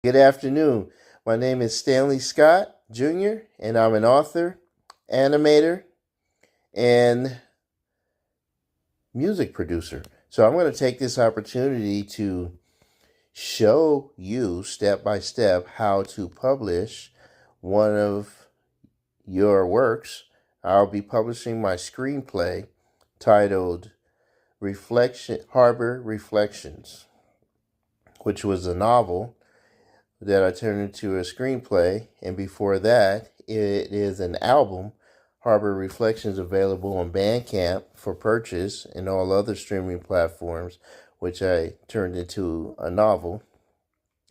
Good afternoon. My name is Stanley Scott Jr., and I'm an author, animator, and music producer. So I'm going to take this opportunity to show you step by step how to publish one of your works. I'll be publishing my screenplay titled Harbor Reflections, which was a novel that I turned into a screenplay, and before that, it is an album, Harbor Reflections, available on Bandcamp for purchase and all other streaming platforms, which I turned into a novel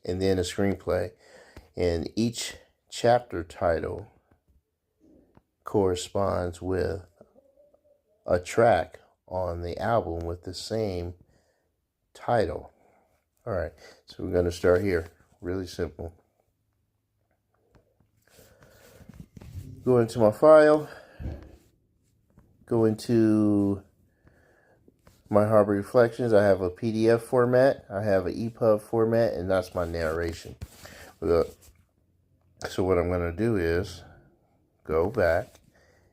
and then a screenplay. And each chapter title corresponds with a track on the album with the same title. All right, so we're going to start here. Really simple. Go into my file, go into my Harbor Reflections. I have a PDF format, I have an EPUB format, and that's my narration. So what I'm going to do is go back,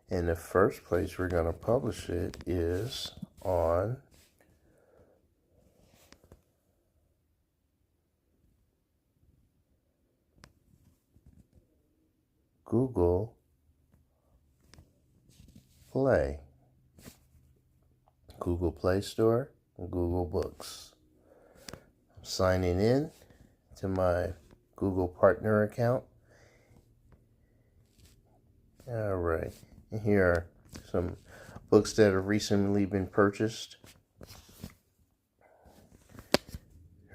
and the first place we're going to publish it is on Google Play, Google Play Store, and Google Books. I'm signing in to my Google Partner account. All right, and here are some books that have recently been purchased.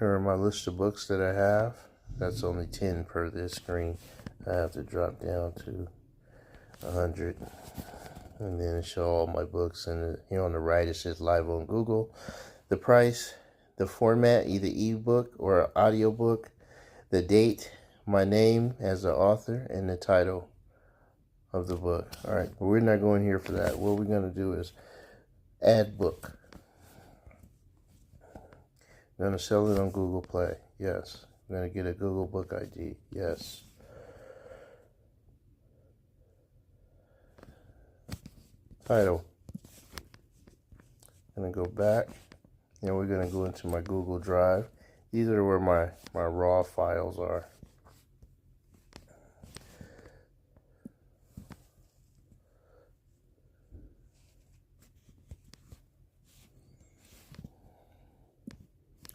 Here are my list of books that I have. That's only 10 per this screen. I have to drop down to 100. And then show all my books. And here on the right it says live on Google. The price, the format, either ebook or audiobook, the date, my name as the author, and the title of the book. All right, but we're not going here for that. What we're going to do is add book. I'm going to sell it on Google Play. Yes. I'm going to get a Google Book ID. Yes. Title. I'm going to go back, and we're going to go into my Google Drive. These are where my raw files are.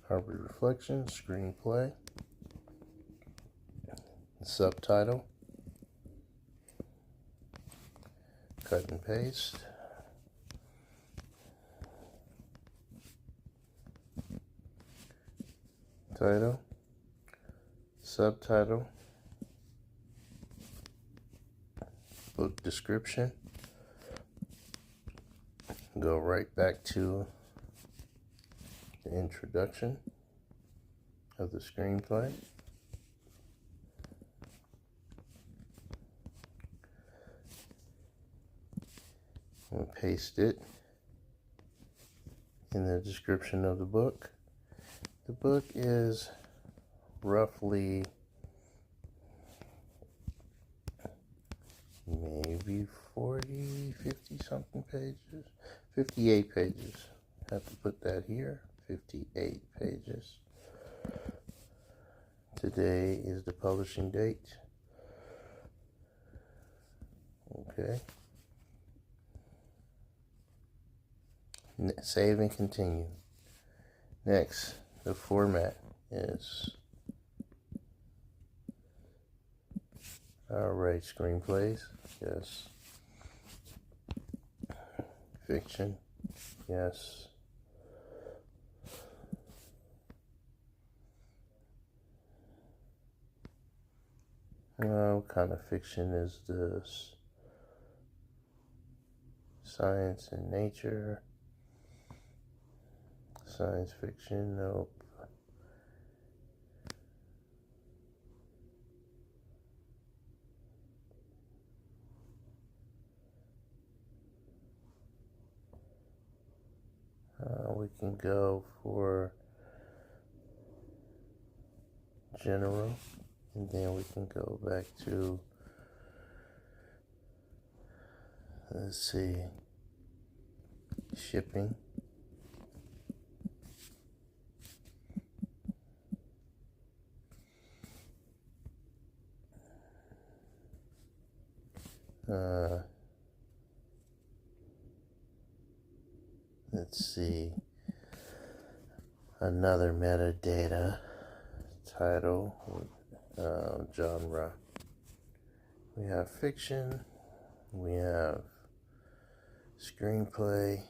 Harbor Reflections, screenplay, subtitle, cut and paste, title, subtitle, book description, go right back to the introduction of the screenplay. We'll paste it in the description of the book. The book is roughly maybe 40, 50 something pages, 58 pages. Have to put that here, 58 pages. Today is the publishing date. Okay. Save and continue. Next, the format is, all right, screenplays, yes. Fiction, yes. What kind of fiction is this? Science and nature. Science fiction, nope. We can go for general, and then we can go back to, let's see, shipping. Let's see, another metadata, title, genre. We have fiction, we have screenplay.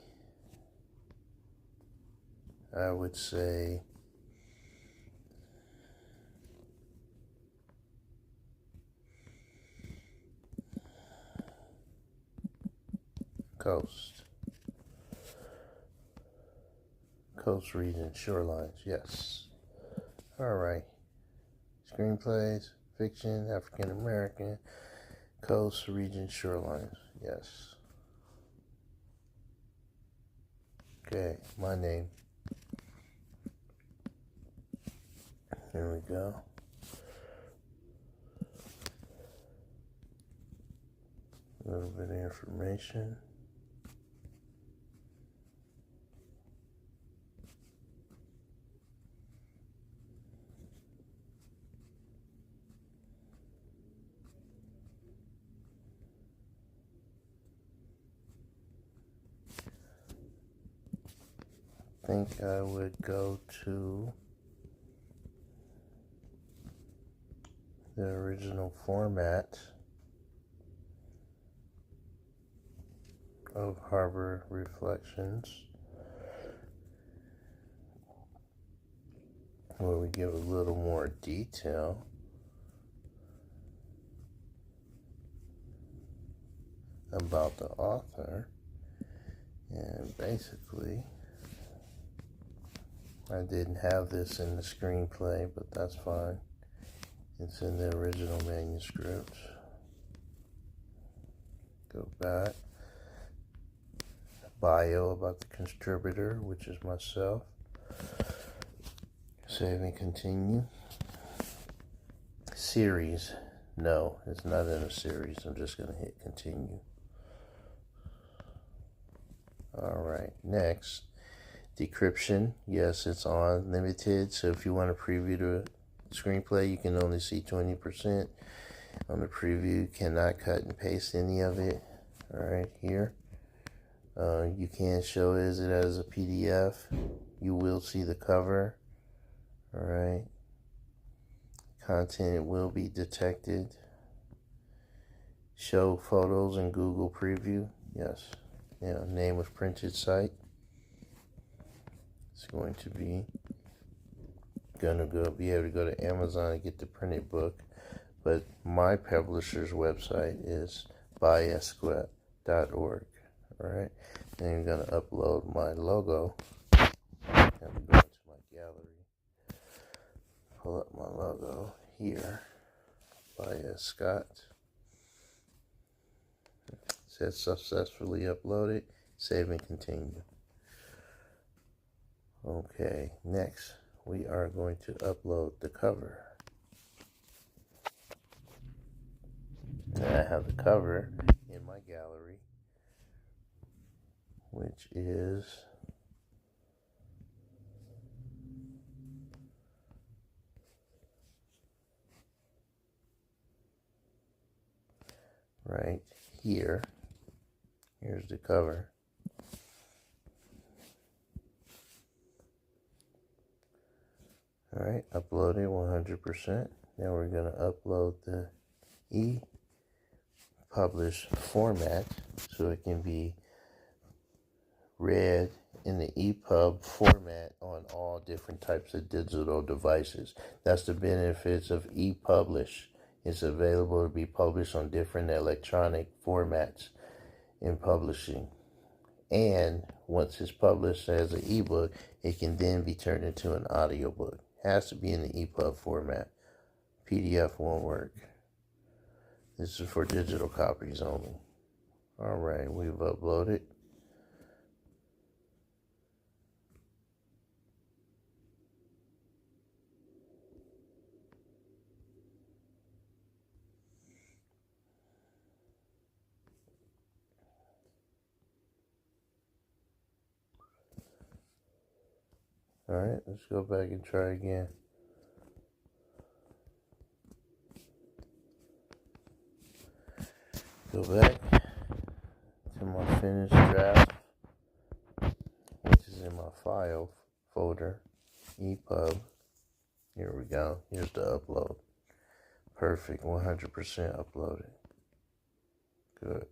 I would say coast region, shorelines, yes. All right, screenplays, fiction, African American, coast region, shorelines, yes. Okay, my name. Here we go. A little bit of information. I think I would go to the original format of Harbor Reflections, where we give a little more detail about the author. And basically, I didn't have this in the screenplay, but that's fine. It's in the original manuscript. Go back. Bio about the contributor, which is myself. Save and continue. Series. No, it's not in a series. I'm just going to hit continue. Alright, next. Decryption. Yes, it's on limited. So if you want to preview the screenplay, you can only see 20%. On the preview, you cannot cut and paste any of it. Alright, here. You can show it as a PDF. You will see the cover. Alright. Content will be detected. Show photos in Google Preview. Yes. Name of printed site. It's going to be be able to go to Amazon and get the printed book. But my publisher's website is buyesquet.org. Alright. Then I'm going to upload my logo. I'm going to go into my gallery. Pull up my logo here. By Scott. It says successfully uploaded. Save and continue. Okay, next we are going to upload the cover. And I have the cover in my gallery, which is right here. Here's the cover. Alright, uploaded 100%. Now we're going to upload the e-publish format so it can be read in the EPUB format on all different types of digital devices. That's the benefits of ePublish. It's available to be published on different electronic formats in publishing. And once it's published as an ebook, it can then be turned into an audiobook. It has to be in the EPUB format. PDF won't work. This is for digital copies only. Alright, we've uploaded. Alright, let's go back and try again. Go back to my finished draft, which is in my file folder, EPUB. Here we go. Here's the upload. Perfect, 100% uploaded. Good.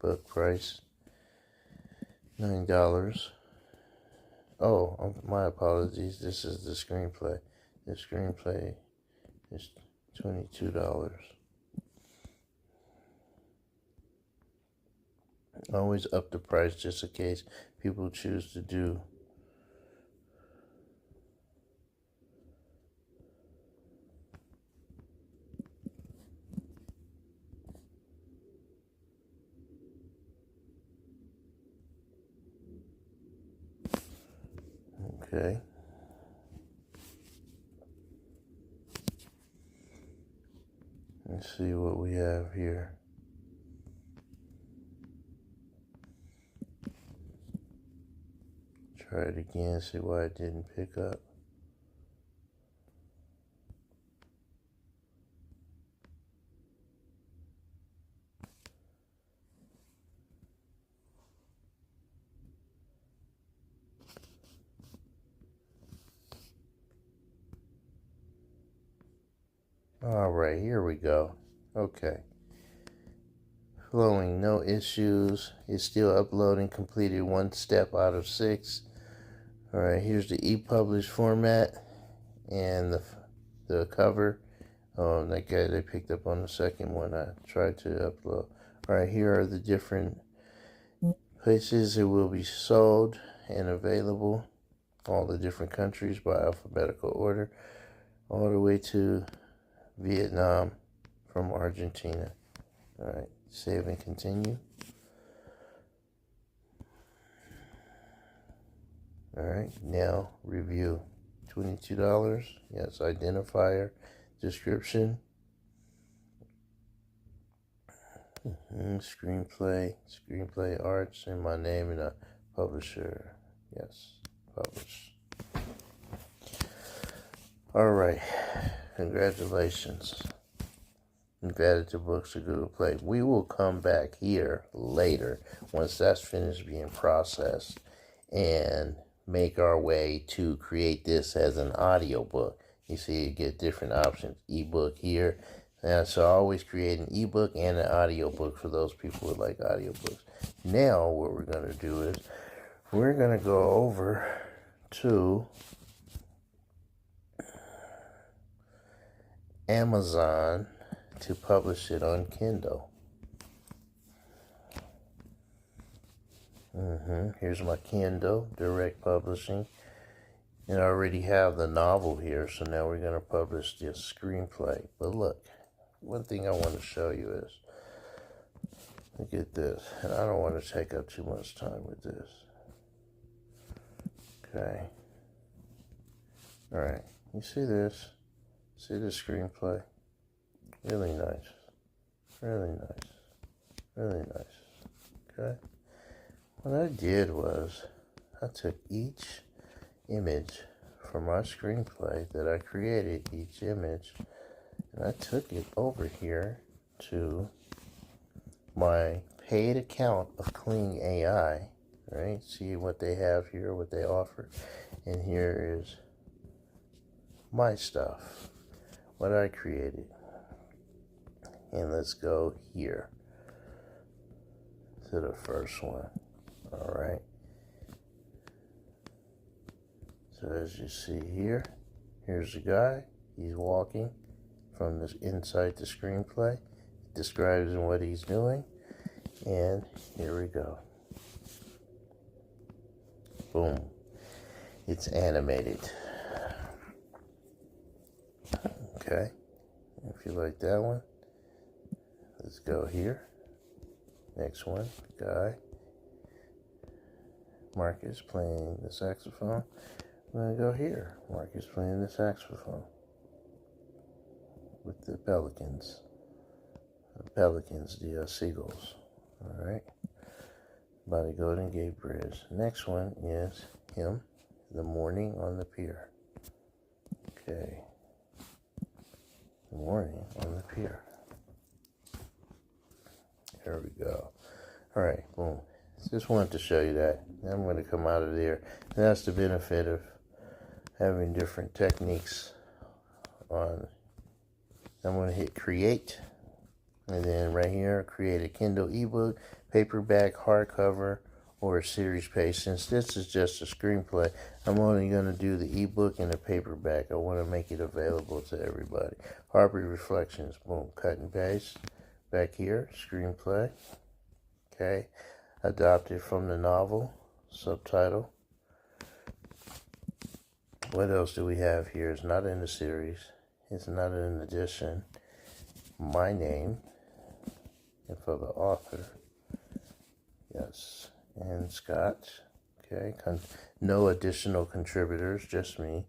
Book price, $9. Oh, my apologies. This is the screenplay. The screenplay is $22. Always up the price just in case people choose to do. Okay. Let's see what we have here. Try it again, see why it didn't pick up. Alright, here we go. Okay. Flowing, no issues. It's still uploading, completed 1 step out of 6. Alright, here's the e-publish format and the cover. That guy they picked up on the second one I tried to upload. Alright, here are the different places it will be sold and available. All the different countries by alphabetical order, all the way to Vietnam from Argentina. Alright, save and continue. Alright, now review. $22. Yes, identifier, description. Screenplay arts, and my name and a publisher. Yes, publish. Alright, congratulations. You've added to books to Google Play. We will come back here later once that's finished being processed and make our way to create this as an audiobook. You see, you get different options. Ebook here. And so I always create an ebook and an audiobook for those people who like audiobooks. Now what we're going to do is we're going to go over to Amazon to publish it on Kindle. Here's my Kindle, direct publishing. And I already have the novel here, so now we're going to publish this screenplay. But look, one thing I want to show you is, look at this. And I don't want to take up too much time with this. Okay. Alright, you see this? See the screenplay? Really nice. Really nice. Really nice. Okay. What I did was I took each image from my screenplay that I created, each image, and I took it over here to my paid account of Kling AI, right? See what they have here, what they offer. And here is my stuff, what I created. And let's go here to the first one. All right. So as you see here, here's the guy. He's walking from this inside the screenplay. It describes what he's doing. And here we go. Boom. It's animated. Okay. If you like that one, let's go here. Next one, guy. Marcus playing the saxophone. I'm going to go here. Marcus playing the saxophone with the pelicans. The pelicans, the seagulls. All right. By the Golden Gate Bridge. Next one is him, the morning on the pier. Okay. The morning on the pier. There we go. All right, boom. Just wanted to show you that. I'm going to come out of there. And that's the benefit of having different techniques on. I'm going to hit create. And then right here, create a Kindle ebook, paperback, hardcover, or a series page. Since this is just a screenplay, I'm only going to do the ebook and the paperback. I want to make it available to everybody. Harvey Reflections, boom, cut and paste. Back here, screenplay. Okay, adopted from the novel, subtitle. What else do we have here? It's not in the series. It's not an edition. My name. And for the author, yes, and Scott, okay, no additional contributors, just me.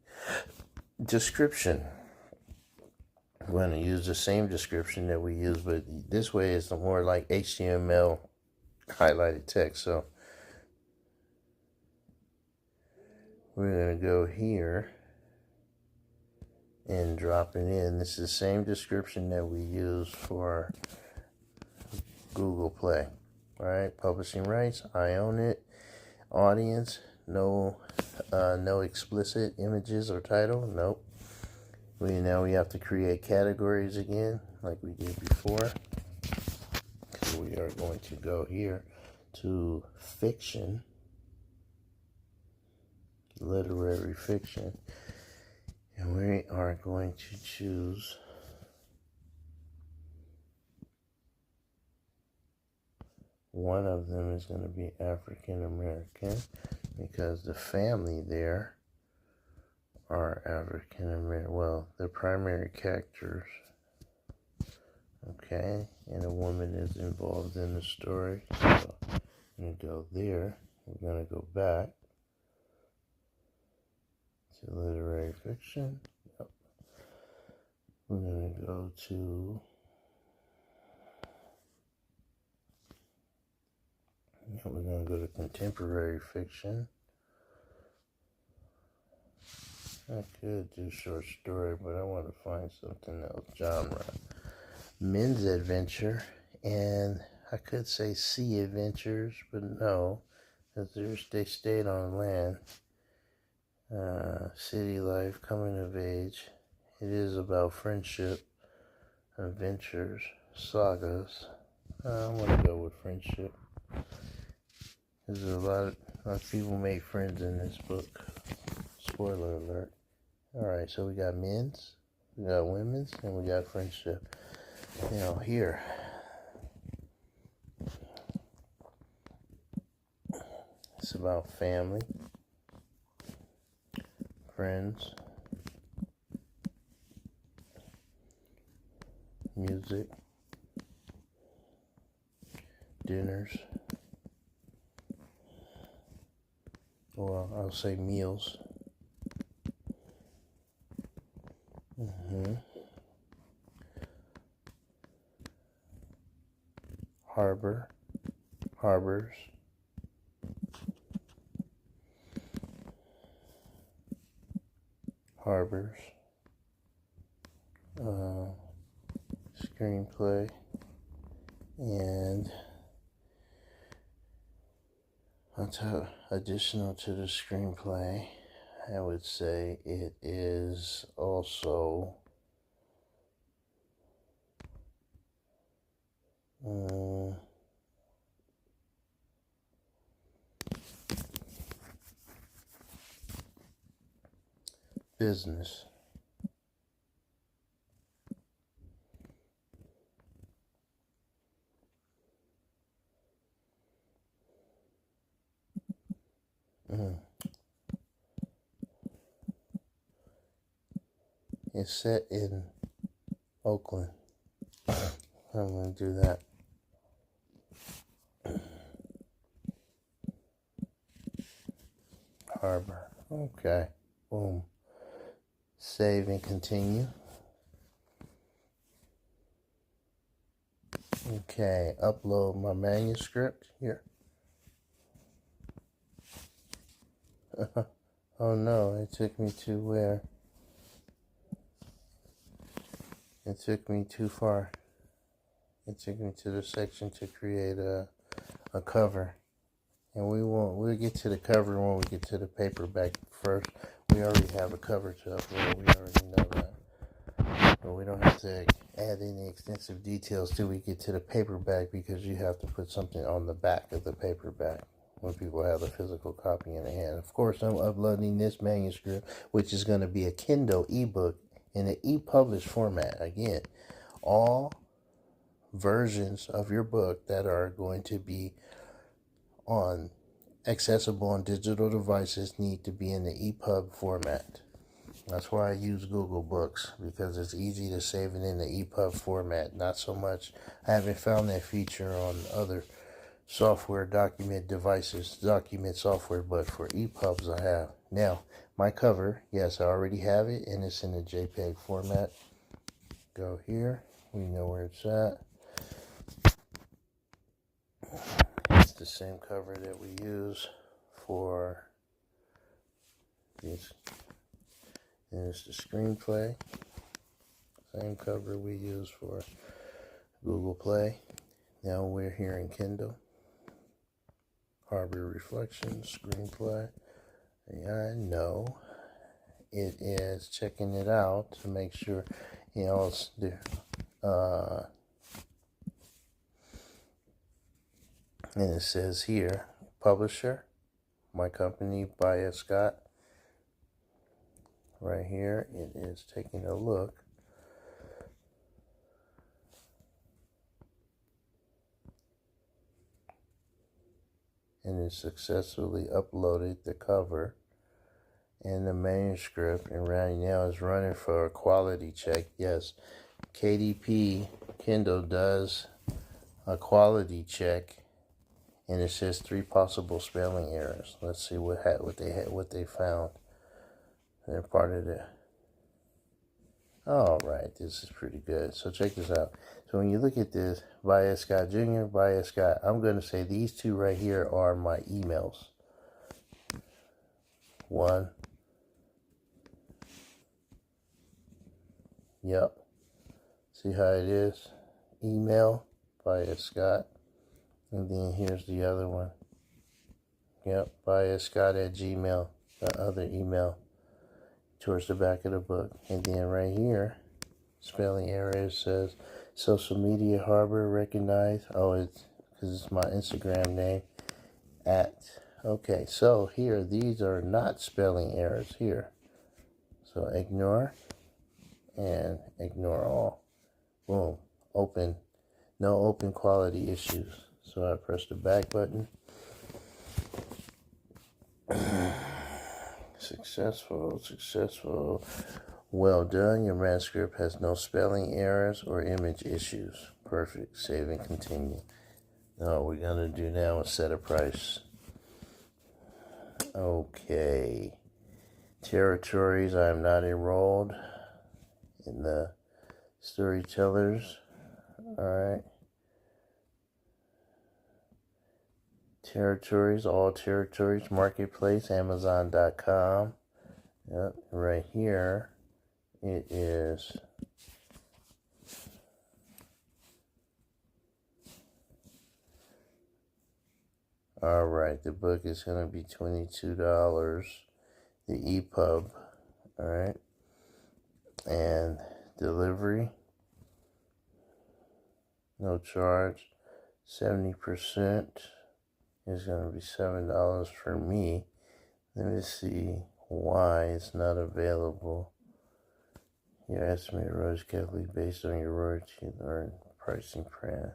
Description, I'm going to use the same description that we use, but this way it's more like HTML highlighted text, so we're going to go here and drop it in. This is the same description that we use for Google Play. All right, publishing rights, I own it. Audience, no explicit images or title, nope. Now we have to create categories again, like we did before. So we are going to go here to fiction, literary fiction, and we are going to choose one of them is going to be African American because the family there are African American. Well, the primary characters. Okay, and a woman is involved in the story. So I'm going to go there. We're going to go back to literary fiction. Yep. We're going to go to we're going to go to contemporary fiction. I could do short story, but I want to find something else. Genre. Men's adventure. And I could say sea adventures, but no. Because they stayed on land. City life, coming of age. It is about friendship, adventures, sagas. I'm going to go with friendship. There's a lot of people made friends in this book. Spoiler alert. Alright, so we got men's, we got women's, and we got friendship. Now here, it's about family, friends, music, dinners, or I'll say meals. Harbors, screenplay, and additional to the screenplay, I would say it is also business. It's set in Oakland. I'm going to do that. Harbor. Okay. Boom. Save and continue. Okay, upload my manuscript here. Oh no, it took me to where? It took me too far. It took me to the section to create a cover. And we'll get to the cover when we get to the paperback first. We already have a cover to upload. We already know that. But we don't have to add any extensive details till we get to the paperback, because you have to put something on the back of the paperback when people have a physical copy in their hand. Of course, I'm uploading this manuscript, which is going to be a Kindle ebook in an e-published format. Again, all versions of your book that are going to be accessible on digital devices need to be in the EPUB format. That's why I use Google Books, because it's easy to save it in the EPUB format. Not so much, I haven't found that feature on other software document software, but for EPUBs I have. Now, my cover, yes, I already have it, and it's in the JPEG format. Go here, we know where it's at. It's the same cover that we use for this. And it's the screenplay. Same cover we use for Google Play. Now we're here in Kindle. Harbor Reflections, screenplay. Yeah, I know. It is checking it out to make sure, it's there. And it says here, publisher, my company, by Scott. Right here, it is taking a look. And it successfully uploaded the cover and the manuscript, and right now is running for a quality check. Yes, KDP Kindle does a quality check, and it says 3 possible spelling errors. Let's see what they found. They're part of the. All right, this is pretty good. So check this out. So when you look at this, by Scott Jr., by Scott, I'm going to say these 2 right here are my emails. 1. Yep. See how it is? Email by Scott. And then here's the other one. Yep, by Scott at Gmail. The other email towards the back of the book. And then right here, spelling error, says social media harbor recognized. Oh, it's because it's my Instagram name. Okay, so here, these are not spelling errors here. So ignore and ignore all. Boom. Open. No open quality issues. So I press the back button. Successful. Well done. Your manuscript has no spelling errors or image issues. Perfect. Save and continue. Now what we're going to do now is set a price. Okay. Territories. I am not enrolled in the storytellers. Alright. Territories, all territories, marketplace, Amazon.com. Yep, right here it is. Alright, the book is going to be $22. The EPUB. Alright. And delivery, no charge. 70% is going to be $7 for me. Let me see why it's not available. Your estimated royalty calculated based on your royalty or pricing plan.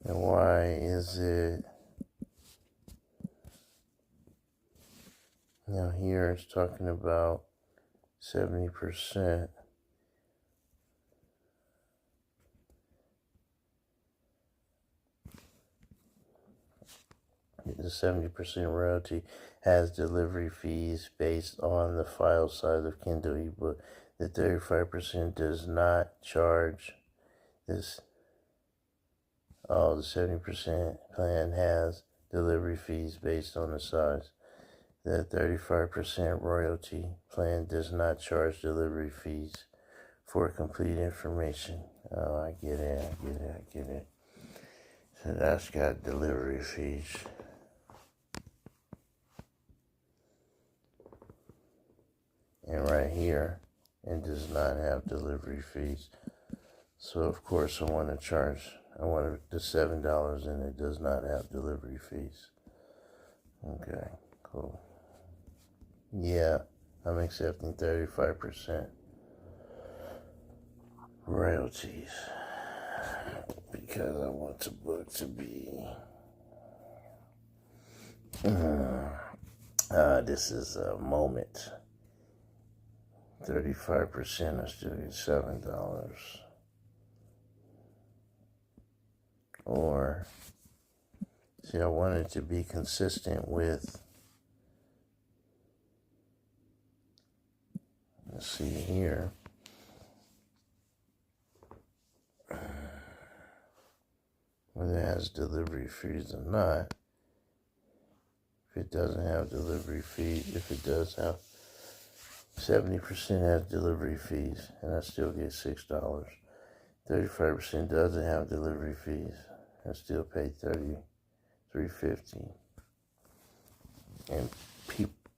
And why is it? Now here it's talking about 70%. The 70% royalty has delivery fees based on the file size of Kindle ebook. The 35% does not charge this. The 70% plan has delivery fees based on the size. The 35% royalty plan does not charge delivery fees. For complete information. Oh, I get it. So that's got delivery fees. And right here, it does not have delivery fees. So of course I want the $7 and it does not have delivery fees. Okay, cool. Yeah, I'm accepting 35% royalties because I want the book to be this is a moment. 35%, I still get $7. Or, see, I want it to be consistent with, let's see here, whether it has delivery fees or not. If it doesn't have delivery fees, if it does have 70% has delivery fees, and I still get $6. 35% doesn't have delivery fees, I still pay $33.50. And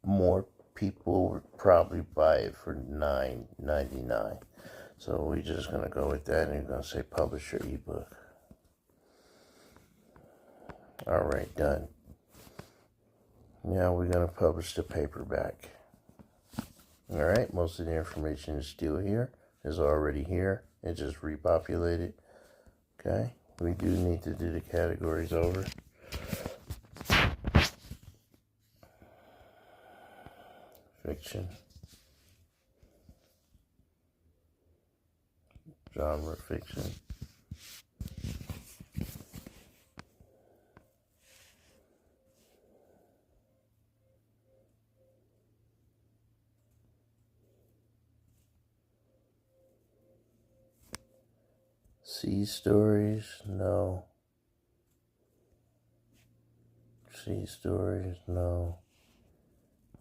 more people would probably buy it for $9.99. So we're just gonna go with that, and you're gonna say publish your ebook. All right, done. Now we're gonna publish the paperback. All right, most of the information is still here. It's already here. It just repopulated. Okay, we do need to do the categories over. Fiction. Genre fiction. Sea stories, no. Sea stories, no.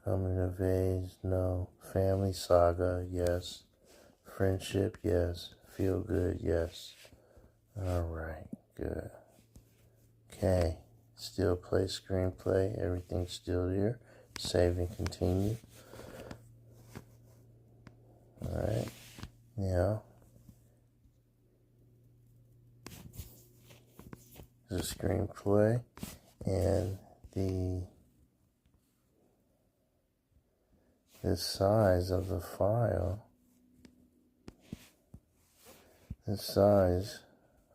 Coming of age, no. Family saga, yes. Friendship, yes. Feel good, yes. All right, good. Okay, still play screenplay, everything's still there. Save and continue. All right, now the screenplay and the size of the file. The size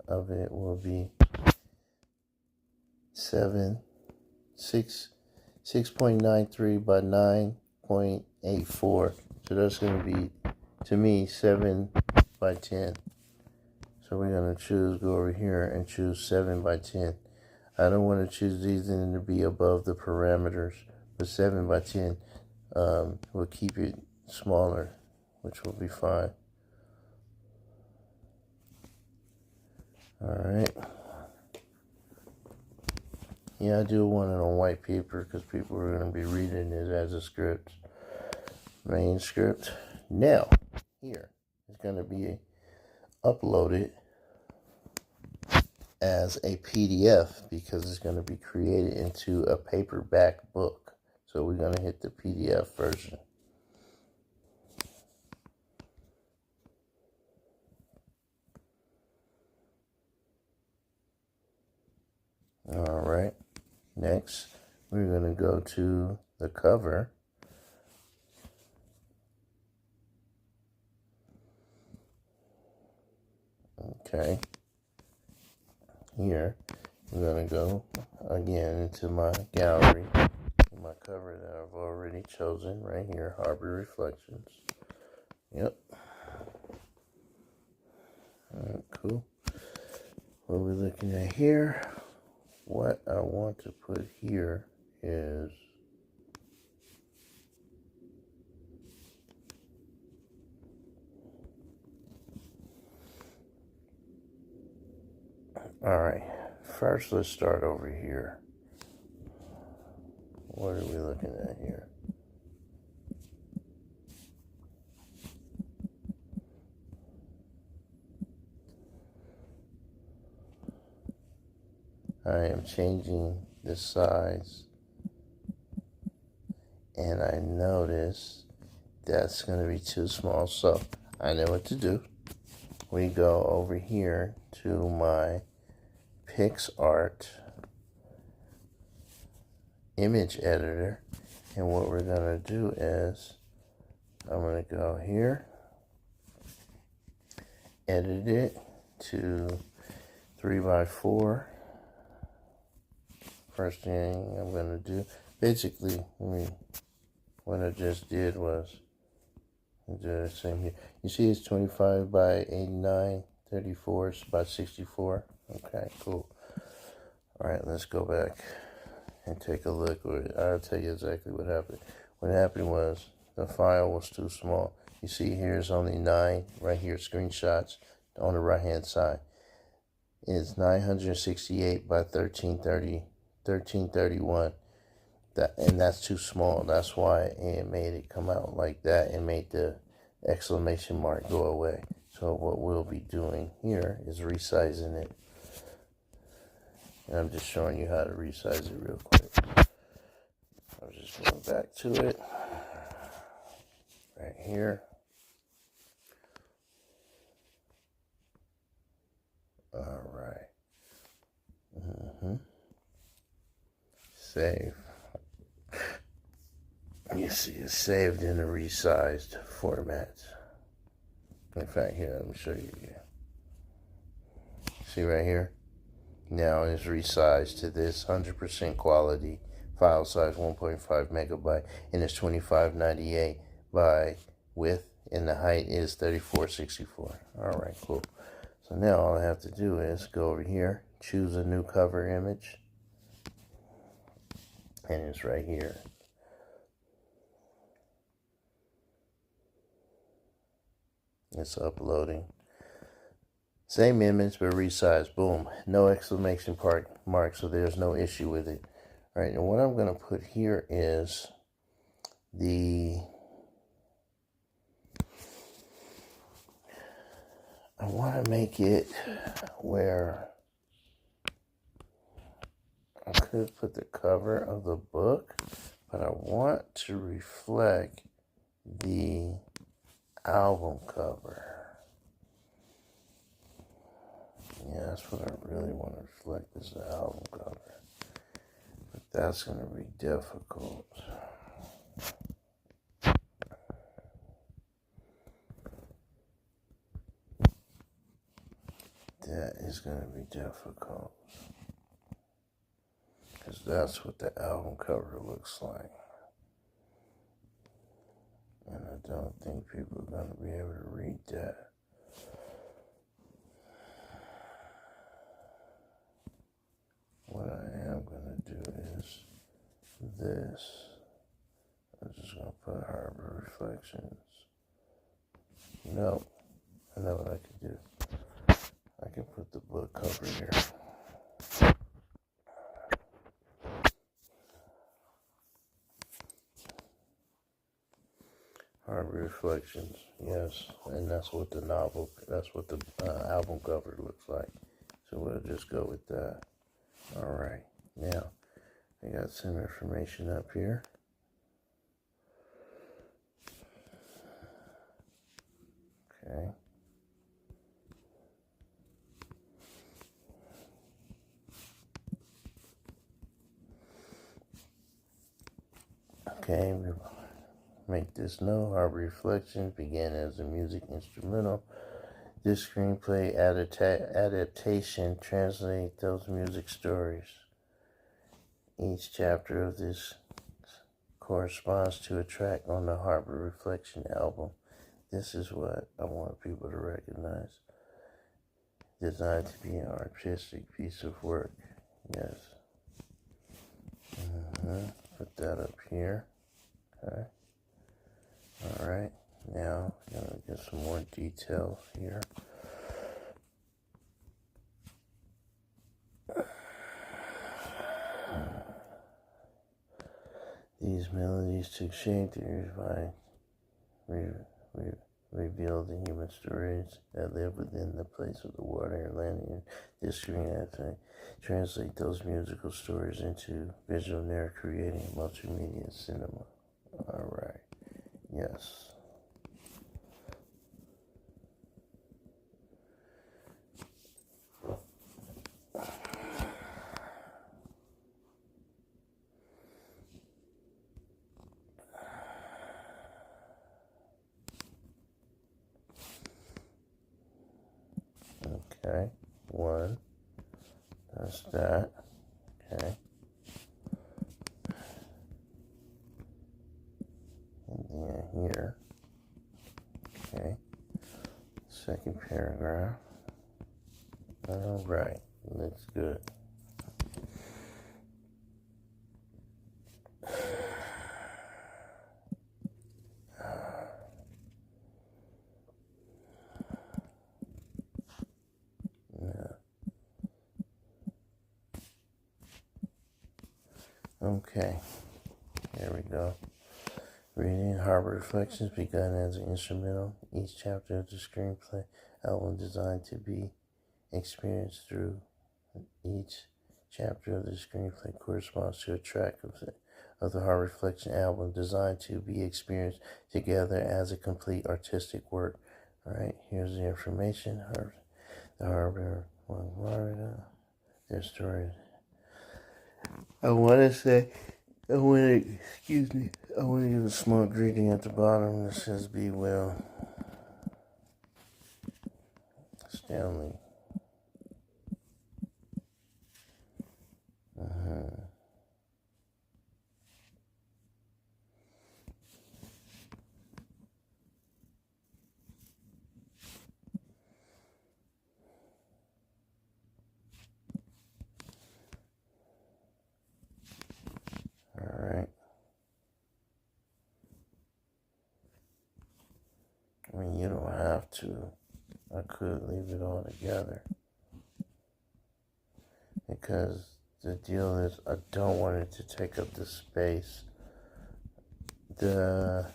of it will be 6.93 by 9.84. So that's going to be, to me, 7 by 10. So we're going to go over here and choose 7 by 10. I don't want to choose these and to be above the parameters, but 7 by 10 will keep it smaller, which will be fine. All right. Yeah, I do want it on white paper because people are going to be reading it as a script, main script. Now, here, it's going to be uploaded as a PDF because it's going to be created into a paperback book. So we're going to hit the PDF version. All right. Next, we're going to go to the cover. Okay. Here, we're going to go again into my gallery. My cover that I've already chosen right here, Harbor Reflections. Yep. Alright, cool. What we're looking at here, what I want to put here is Alright, first let's start over here. What are we looking at here? I am changing the size, and I notice that's going to be too small, so I know what to do. We go over here to my PixArt image editor, and what we're going to do is I'm going to go here, edit it to 3x4. First thing I'm going to do, basically, what I just did was do the same here. You see it's 25 by 89, 34, it's about 64. Okay, cool. Alright, let's go back and take a look. I'll tell you exactly what happened. What happened was the file was too small. You see here is only 9, right here, screenshots on the right hand side. It's 968 by 1331. And that's too small. That's why it made it come out like that and made the exclamation mark go away. So what we'll be doing here is resizing it. And I'm just showing you how to resize it real quick. I'm just going back to it. Right here. Alright. Save. You see it's saved in a resized format. In fact, here, let me show you again. See right here? Now it's resized to this 100% quality file size, 1.5 megabyte, and it's 2598 by width, and the height is 3464. Alright, cool. So now all I have to do is go over here, choose a new cover image, and it's right here. It's uploading. Same image, but resized. Boom. No exclamation mark, so there's no issue with it. All right, and what I'm going to put here is I want to make it where I could put the cover of the book, but I want to reflect the album cover. Yeah, that's what I really want to reflect, is the album cover. But that's going to be difficult. That is going to be difficult. Because that's what the album cover looks like. And I don't think people are going to be able to read that. What I am going to do is this. I'm just going to put Harbor Reflections. No, I know what I can do. I can put the book cover here. Harbor Reflections, yes, and that's what the album cover looks like. So we'll just go with that. All right, now I got some information up here. Okay. Okay, we make this note. Harbor Reflections began as a music instrumental. This screenplay adaptation translates those music stories. Each chapter of this corresponds to a track on the Harbor Reflection album. This is what I want people to recognize. Designed to be an artistic piece of work. Yes. Put that up here. Okay. Alright. Now, I'm going to get some more details here. These melodies took shape to reveal the human stories that live within the place of the water and land in this screen as I translate those musical stories into visual narrative, creating multimedia cinema. Alright, yes. Okay, one, that's that, okay. And then here, okay, second paragraph. Alright, looks good. Okay, there we go. Reading Harbor Reflections begun as an instrumental. Each chapter of the screenplay album designed to be experienced through each chapter of the screenplay corresponds to a track of the Harbor Reflection album designed to be experienced together as a complete artistic work. Alright, here's the information. The Harbor, Florida, their story. I want to give a small greeting at the bottom that says, "Be well, Stanley." Alright. I mean, you don't have to. I could leave it all together. Because the deal is, I don't want it to take up the space. The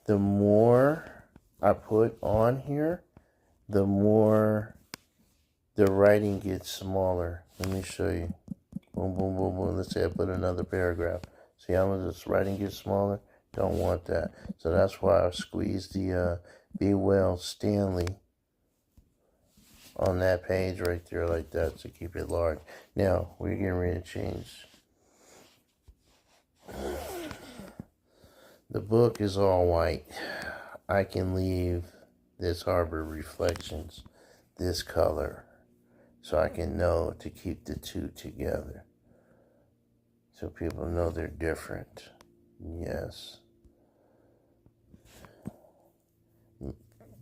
more I put on here, the more the writing gets smaller. Let me show you. Boom, boom, boom, boom. Let's say I put another paragraph. See how much this writing gets smaller? Don't want that. So that's why I squeezed the Be Well Stanley on that page right there like that to keep it large. Now, we're getting ready to change. The book is all white. I can leave this Harbor Reflections this color so I can know to keep the two together. So people know they're different. Yes.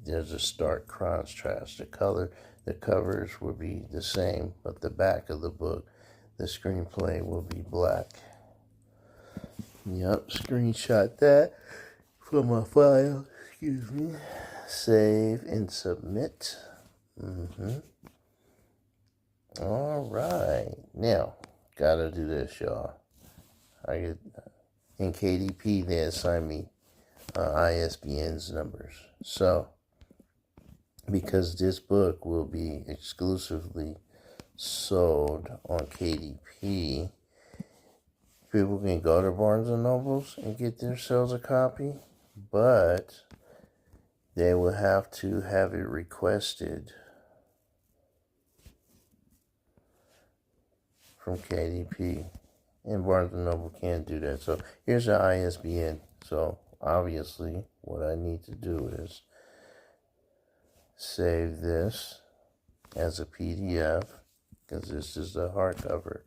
There's a stark contrast. The covers will be the same, but the back of the book, the screenplay will be black. Yep, screenshot that from my file. Excuse me. Save and submit. All right. Now, gotta do this, y'all. In KDP, they assign me ISBN's numbers. So, because this book will be exclusively sold on KDP, people can go to Barnes & Nobles and get themselves a copy, but they will have to have it requested from KDP, and Barnes & Noble can't do that. So here's the ISBN. So obviously what I need to do is save this as a PDF, because this is the hardcover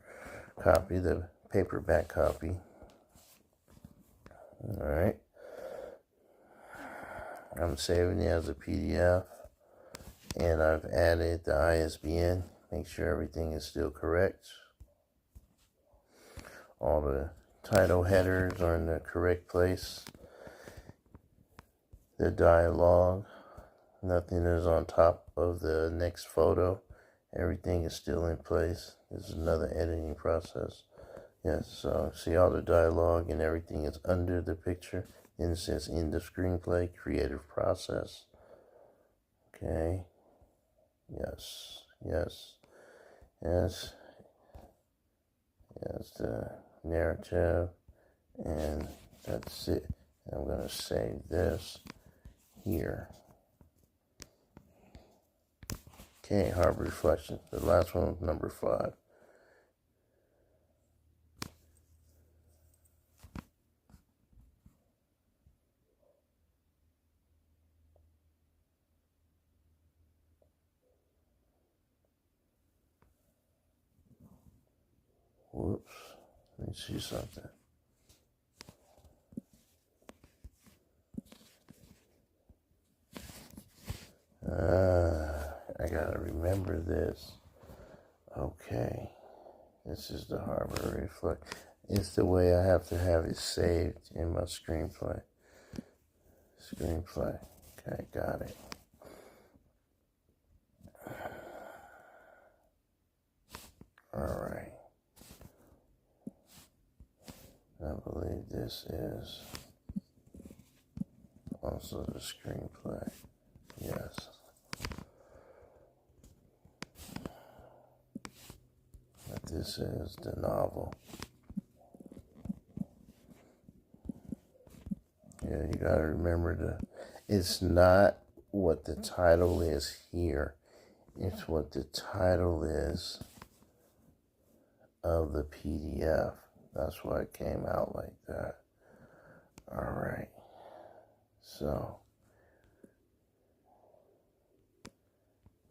copy, the paperback copy. Alright. I'm saving it as a PDF, and I've added the ISBN. Make sure everything is still correct. All the title headers are in the correct place. The dialogue, nothing is on top of the next photo. Everything is still in place. This is another editing process. Yes, so see all the dialogue and everything is under the picture. And it says in the screenplay, creative process. Okay. Yes, yes, yes, yes, the narrative. And that's it. I'm going to save this here. Okay, Harbor Reflection. The last one was number 5. Whoops. Let me see something. I gotta remember this. Okay. This is the Harbor Reflect. It's the way I have to have it saved in my screenplay. Screenplay. Okay, got it. Alright. I believe this is also the screenplay. Yes. But this is the novel. Yeah, you gotta remember it's not what the title is here. It's what the title is of the PDF. That's why it came out like that. Alright. So,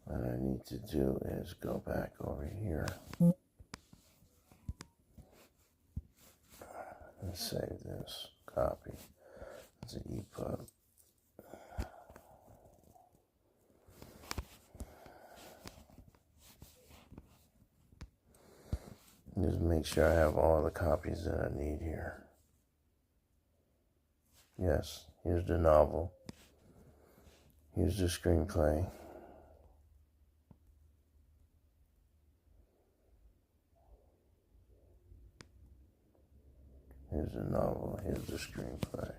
what I need to do is go back over here and save this copy. It's an ebook. Just make sure I have all the copies that I need here. Yes, here's the novel. Here's the screenplay. Here's the novel. Here's the screenplay.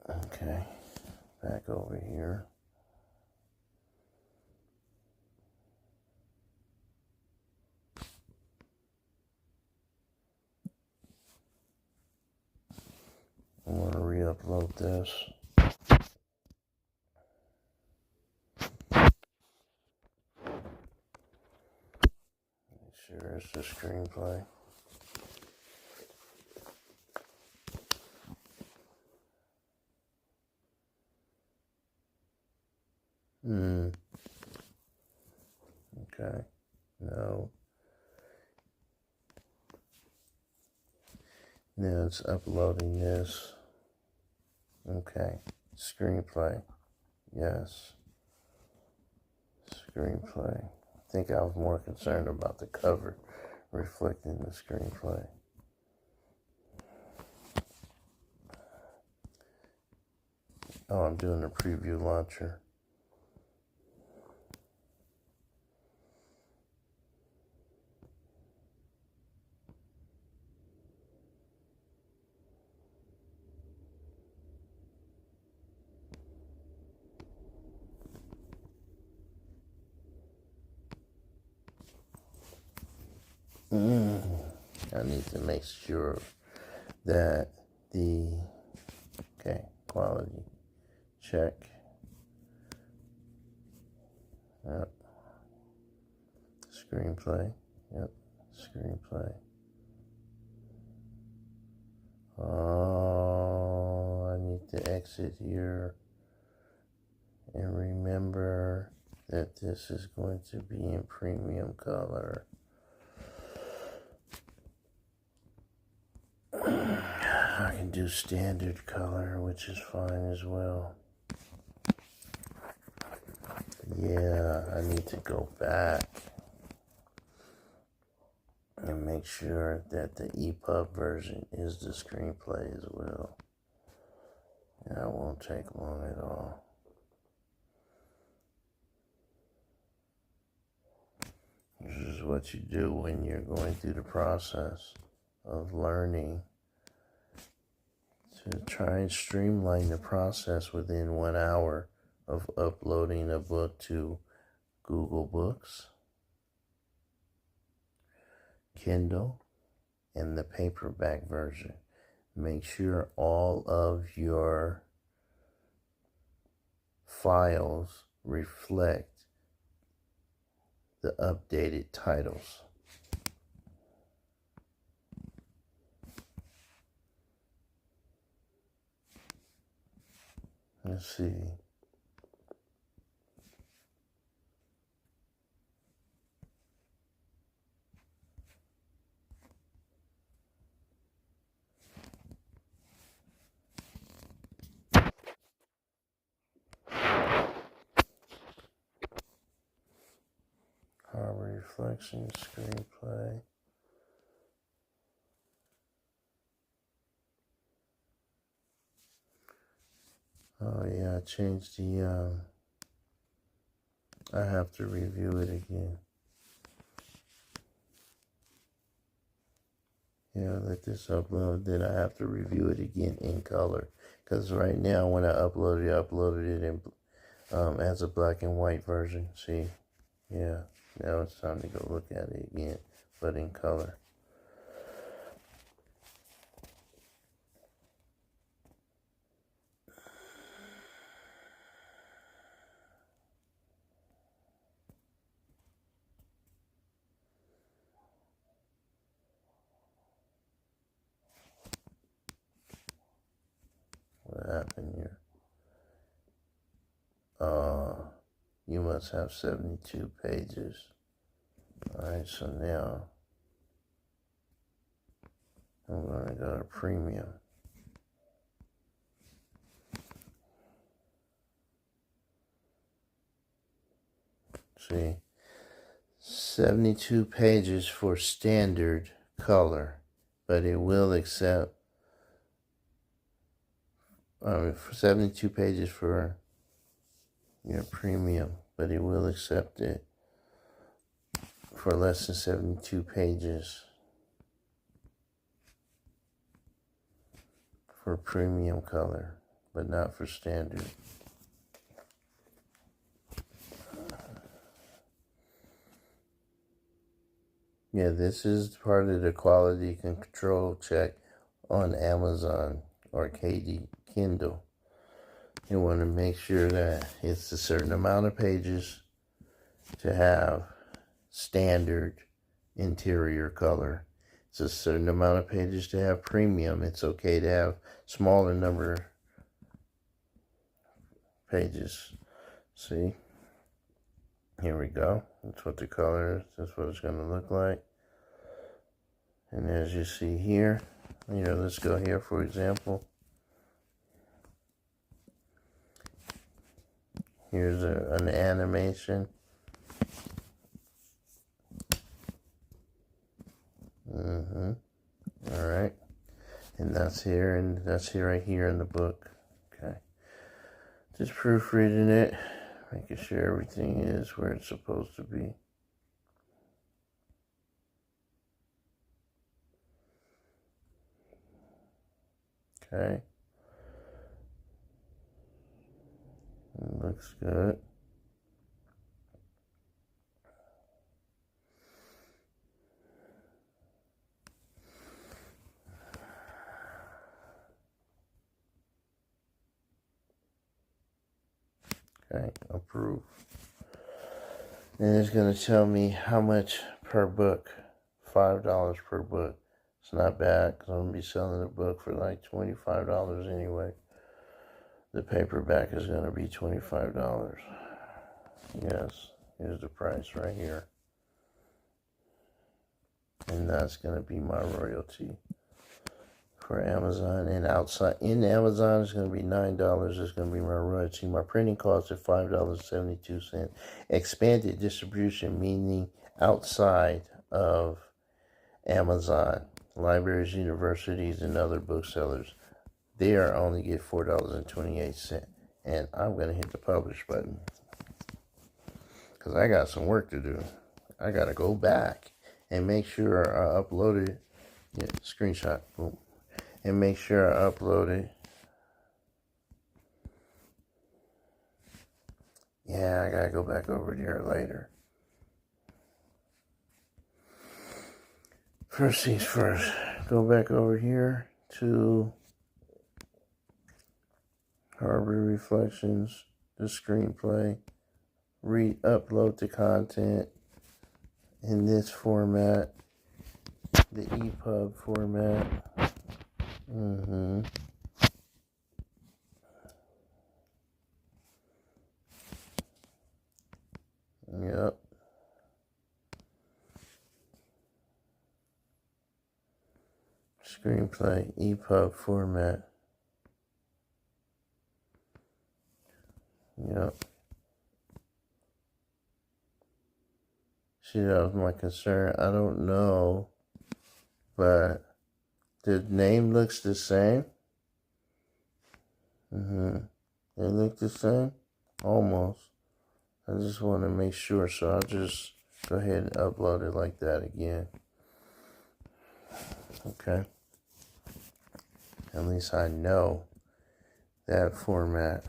Okay, back over here. I want to re-upload this. Make sure it's the screenplay. Okay. No. Now it's uploading this. Okay. Screenplay. Yes. Screenplay. I think I was more concerned about the cover reflecting the screenplay. Oh, I'm doing a preview launcher. I need to make sure that quality check. Yep. Screenplay. Yep. Screenplay. Oh, I need to exit here and remember that this is going to be in premium color. I can do standard color, which is fine as well. Yeah, I need to go back and make sure that the EPUB version is the screenplay as well. That won't take long at all. This is what you do when you're going through the process of learning, to try and streamline the process within 1 hour of uploading a book to Google Books, Kindle, and the paperback version. Make sure all of your files reflect the updated titles. Let's see. Harbor Reflection Screenplay. Oh yeah, I changed the, I have to review it again. Yeah, let this upload, then I have to review it again in color. Because right now, when I uploaded it in as a black and white version. See? Yeah, now it's time to go look at it again, but in color. What happened here? You must have 72 pages. Alright, so now I'm going to go to premium. See, 72 pages for standard color, but it will accept 72 pages for your premium, but it will accept it for less than 72 pages for premium color, but not for standard. Yeah, this is part of the quality control check on Amazon or Kindle. You want to make sure that it's a certain amount of pages to have standard interior color. It's a certain amount of pages to have premium. It's okay to have smaller number pages. See? Here we go. That's what the color is. That's what it's going to look like. And as you see here, let's go here for example. Here's an animation. All right. And that's here, and that's here right here in the book. Okay. Just proofreading it, making sure everything is where it's supposed to be. Okay. It looks good. Okay, approve. And it's going to tell me how much per book. $5 per book. It's not bad because I'm going to be selling the book for like $25 anyway. The paperback is going to be $25. Yes, here's the price right here. And that's going to be my royalty for Amazon. And outside in Amazon, it's going to be $9. It's going to be my royalty. My printing cost is $5.72. Expanded distribution, meaning outside of Amazon, libraries, universities, and other booksellers. there I only get $4.28. And I'm going to hit the publish button because I got some work to do. I got to go back and make sure I uploaded. Yeah, screenshot. Boom. And make sure I uploaded. Yeah, I got to go back over there later. First things first. Go back over here to Harbor Reflections, the screenplay. Upload the content in this format, the EPUB format. Yep. Screenplay, EPUB format. Yep. See, that was my concern. I don't know, but the name looks the same. They look the same? Almost. I just want to make sure, so I'll just go ahead and upload it like that again. Okay. At least I know that format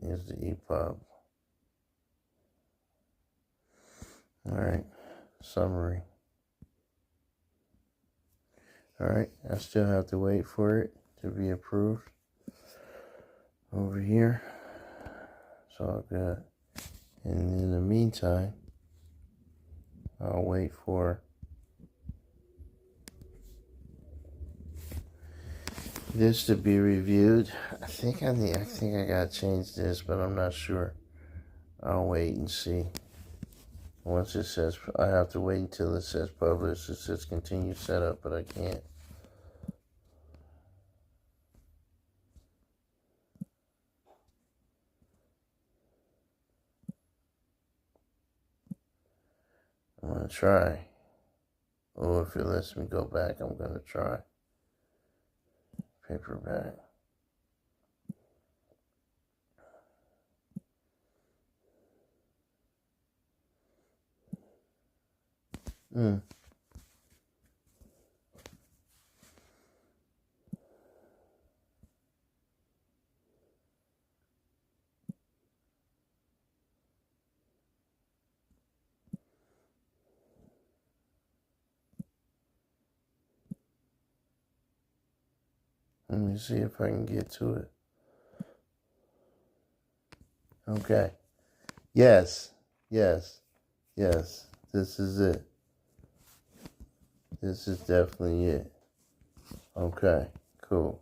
is the EPUB. Alright, summary. Alright, I still have to wait for it to be approved over here. It's all good. And in the meantime, I'll wait for this to be reviewed. I think I gotta change this, but I'm not sure. I'll wait and see. Once it says, I have to wait until it says publish. It says continue setup, but I can't. I'm gonna try. Oh, if it lets me go back, I'm gonna try. Paperback. Let me see if I can get to it. Okay. Yes. Yes. Yes. This is it. This is definitely it. Okay. Cool.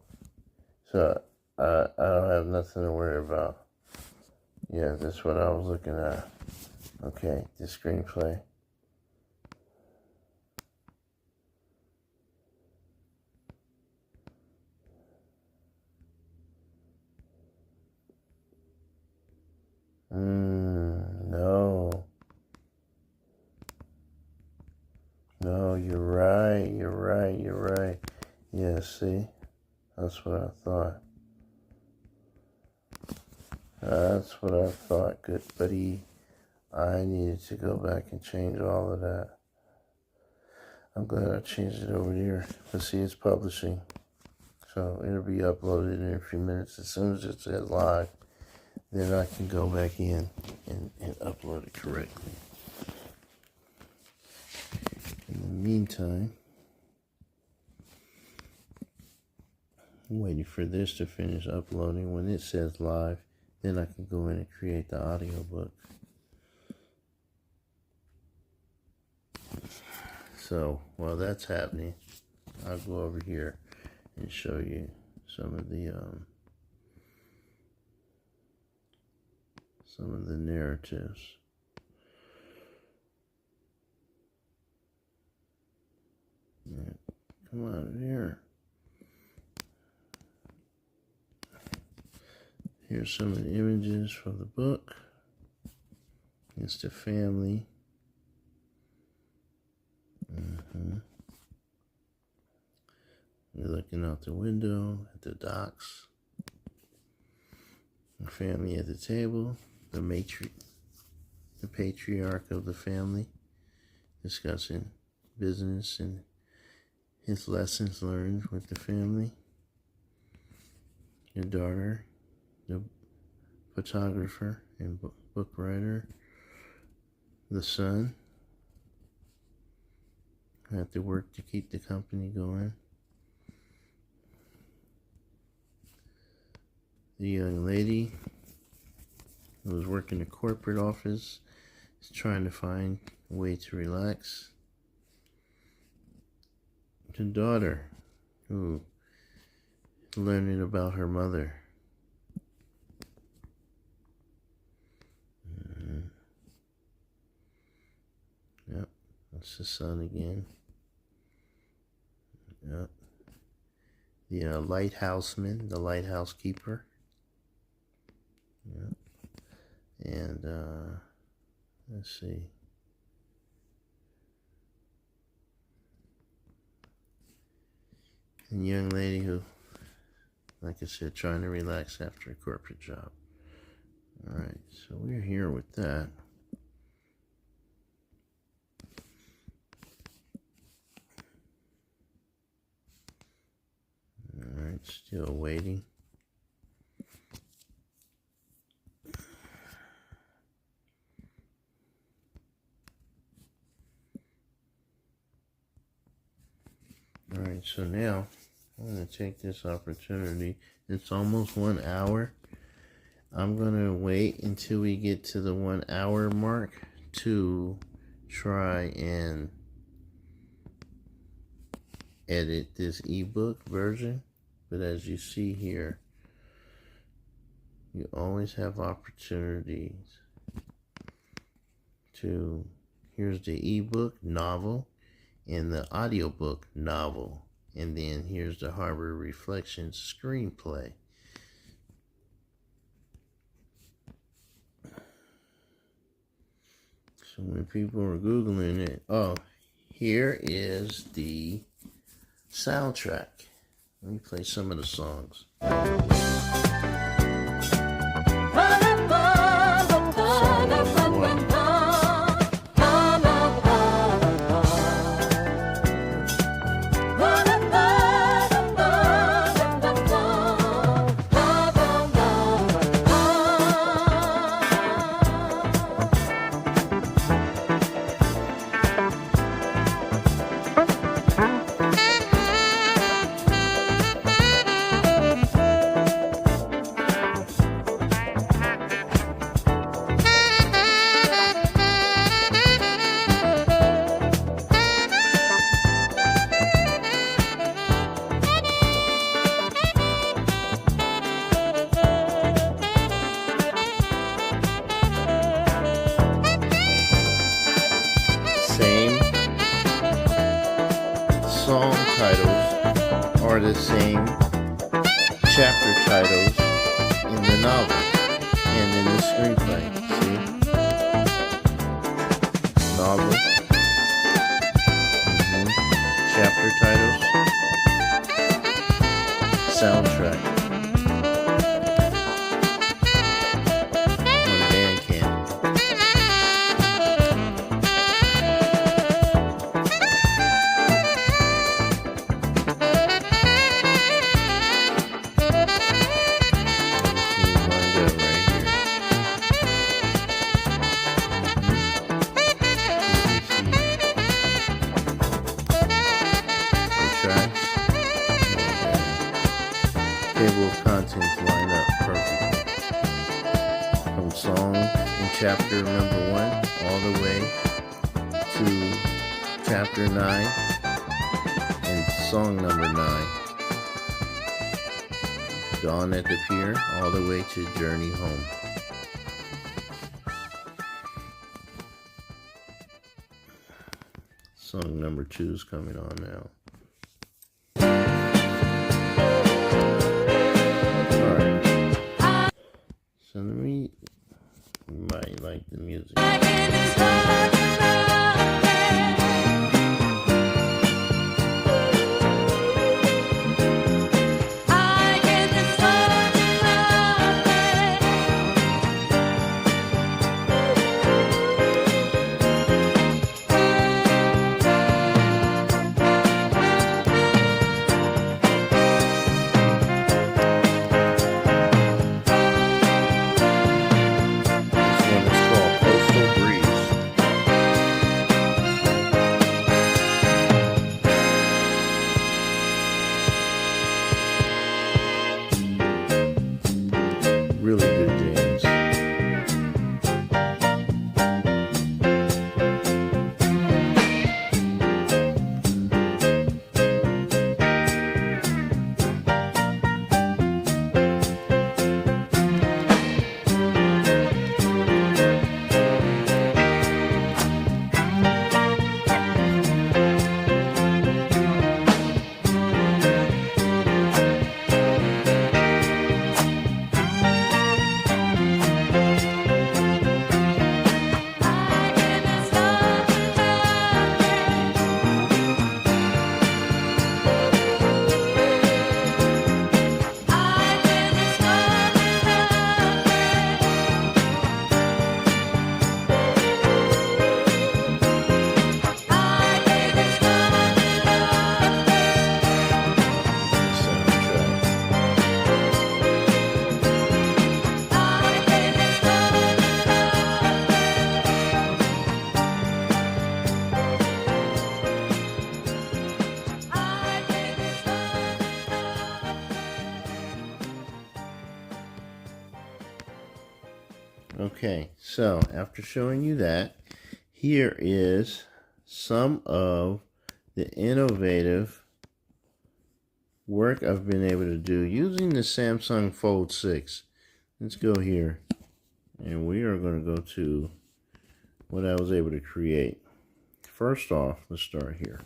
So, I don't have nothing to worry about. Yeah, that's what I was looking at. Okay. The screenplay. No. No, you're right. You're right. You're right. Yeah, see? That's what I thought. That's what I thought, good buddy. I needed to go back and change all of that. I'm glad I changed it over here. But see, it's publishing. So it'll be uploaded in a few minutes. As soon as it says live, then I can go back in and upload it correctly. In the meantime, I'm waiting for this to finish uploading. When it says live, then I can go in and create the audiobook. So while that's happening, I'll go over here and show you some of the narratives. Yeah, come on here. Here's some of the images from the book. It's the family. You're looking out the window at the docks. The family at the table. The patriarch of the family discussing business and his lessons learned with the family. Your daughter, the photographer and book writer. The son, had to work to keep the company going. The young lady who was working a corporate office is trying to find a way to relax. The daughter who is learning about her mother. Yep, that's the son again. Yep. The lighthouseman, the lighthouse keeper. Yep. And let's see. And young lady who, like I said, trying to relax after a corporate job. Alright, so we're here with that. Alright, still waiting. Alright, so now I'm going to take this opportunity. It's almost 1 hour. I'm going to wait until we get to the 1 hour mark to try and edit this ebook version. But as you see here, you always have opportunities to, here's the ebook novel and the audiobook novel. And then here's the Harbor Reflections screenplay. So when people are Googling it, oh, here is the soundtrack. Let me play some of the songs. Same song titles are the same chapter titles in the novel and in the screenplay. See? Novel. Chapter titles. Soundtrack. Table of contents line up perfectly. From song in chapter number 1 all the way to chapter 9 and song number 9. Dawn at the Pier all the way to Journey Home. Song number 2 is coming on now. So you might like the music. Okay, so after showing you that, here is some of the innovative work I've been able to do using the Samsung Fold 6. Let's go here, and we are going to go to what I was able to create. First off, let's start here.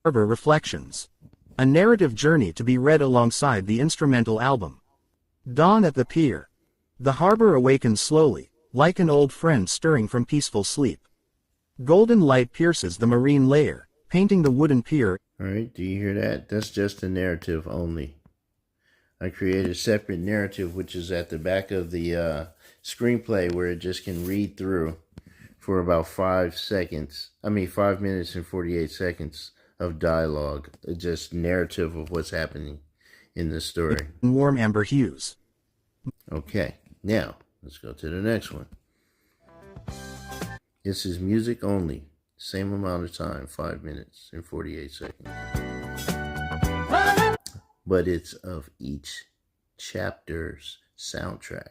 Harbor Reflections. A narrative journey to be read alongside the instrumental album. Dawn at the pier. The harbor awakens slowly, like an old friend stirring from peaceful sleep. Golden light pierces the marine layer, painting the wooden pier. Alright, do you hear that? That's just the narrative only. I created a separate narrative which is at the back of the screenplay where it just can read through for about 5 minutes and 48 seconds of dialogue. Just narrative of what's happening in the story. In warm amber hues. Okay, now let's go to the next one. This is music only. Same amount of time, 5 minutes and 48 seconds. But it's of each chapter's soundtrack.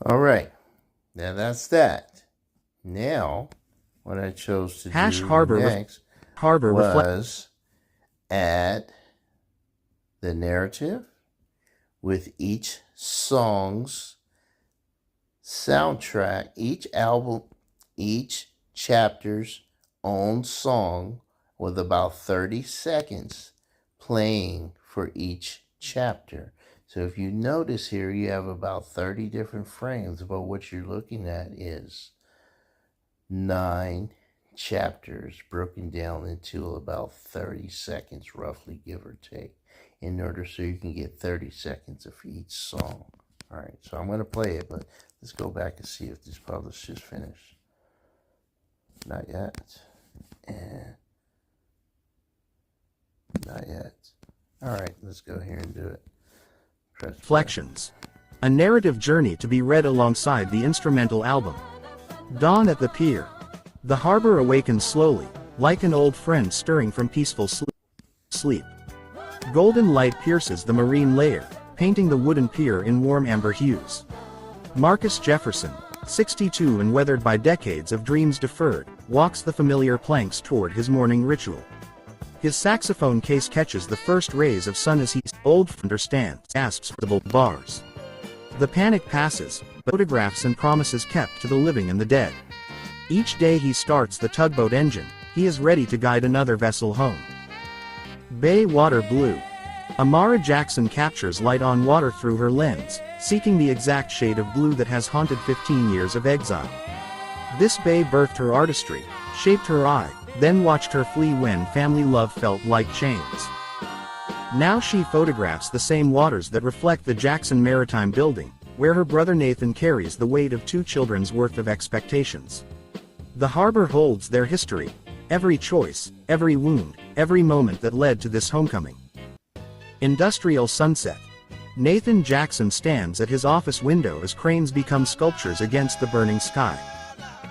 All right, now that's that. Now, what I chose to do next was add the narrative with each song's soundtrack, each chapter's own song with about 30 seconds playing for each chapter. So if you notice here, you have about 30 different frames, but what you're looking at is 9 chapters broken down into about 30 seconds, roughly, give or take, in order so you can get 30 seconds of each song. All right, so I'm going to play it, but let's go back and see if this publish is finished. Not yet. And not yet. All right, let's go here and do it. Reflections. A narrative journey to be read alongside the instrumental album. Dawn at the pier. The harbor awakens slowly, like an old friend stirring from peaceful sleep. Golden light pierces the marine layer, painting the wooden pier in warm amber hues. Marcus Jefferson, 62 and weathered by decades of dreams deferred, walks the familiar planks toward his morning ritual. His saxophone case catches the first rays of sun as he old understands, asks for the bars. The panic passes, photographs and promises kept to the living and the dead. Each day he starts the tugboat engine, he is ready to guide another vessel home. Bay water blue. Amara Jackson captures light on water through her lens, seeking the exact shade of blue that has haunted 15 years of exile. This bay birthed her artistry, shaped her eye, then watched her flee when family love felt like chains. Now she photographs the same waters that reflect the Jackson Maritime Building, where her brother Nathan carries the weight of 2 children's worth of expectations. The harbor holds their history, every choice, every wound, every moment that led to this homecoming. Industrial sunset. Nathan Jackson stands at his office window as cranes become sculptures against the burning sky.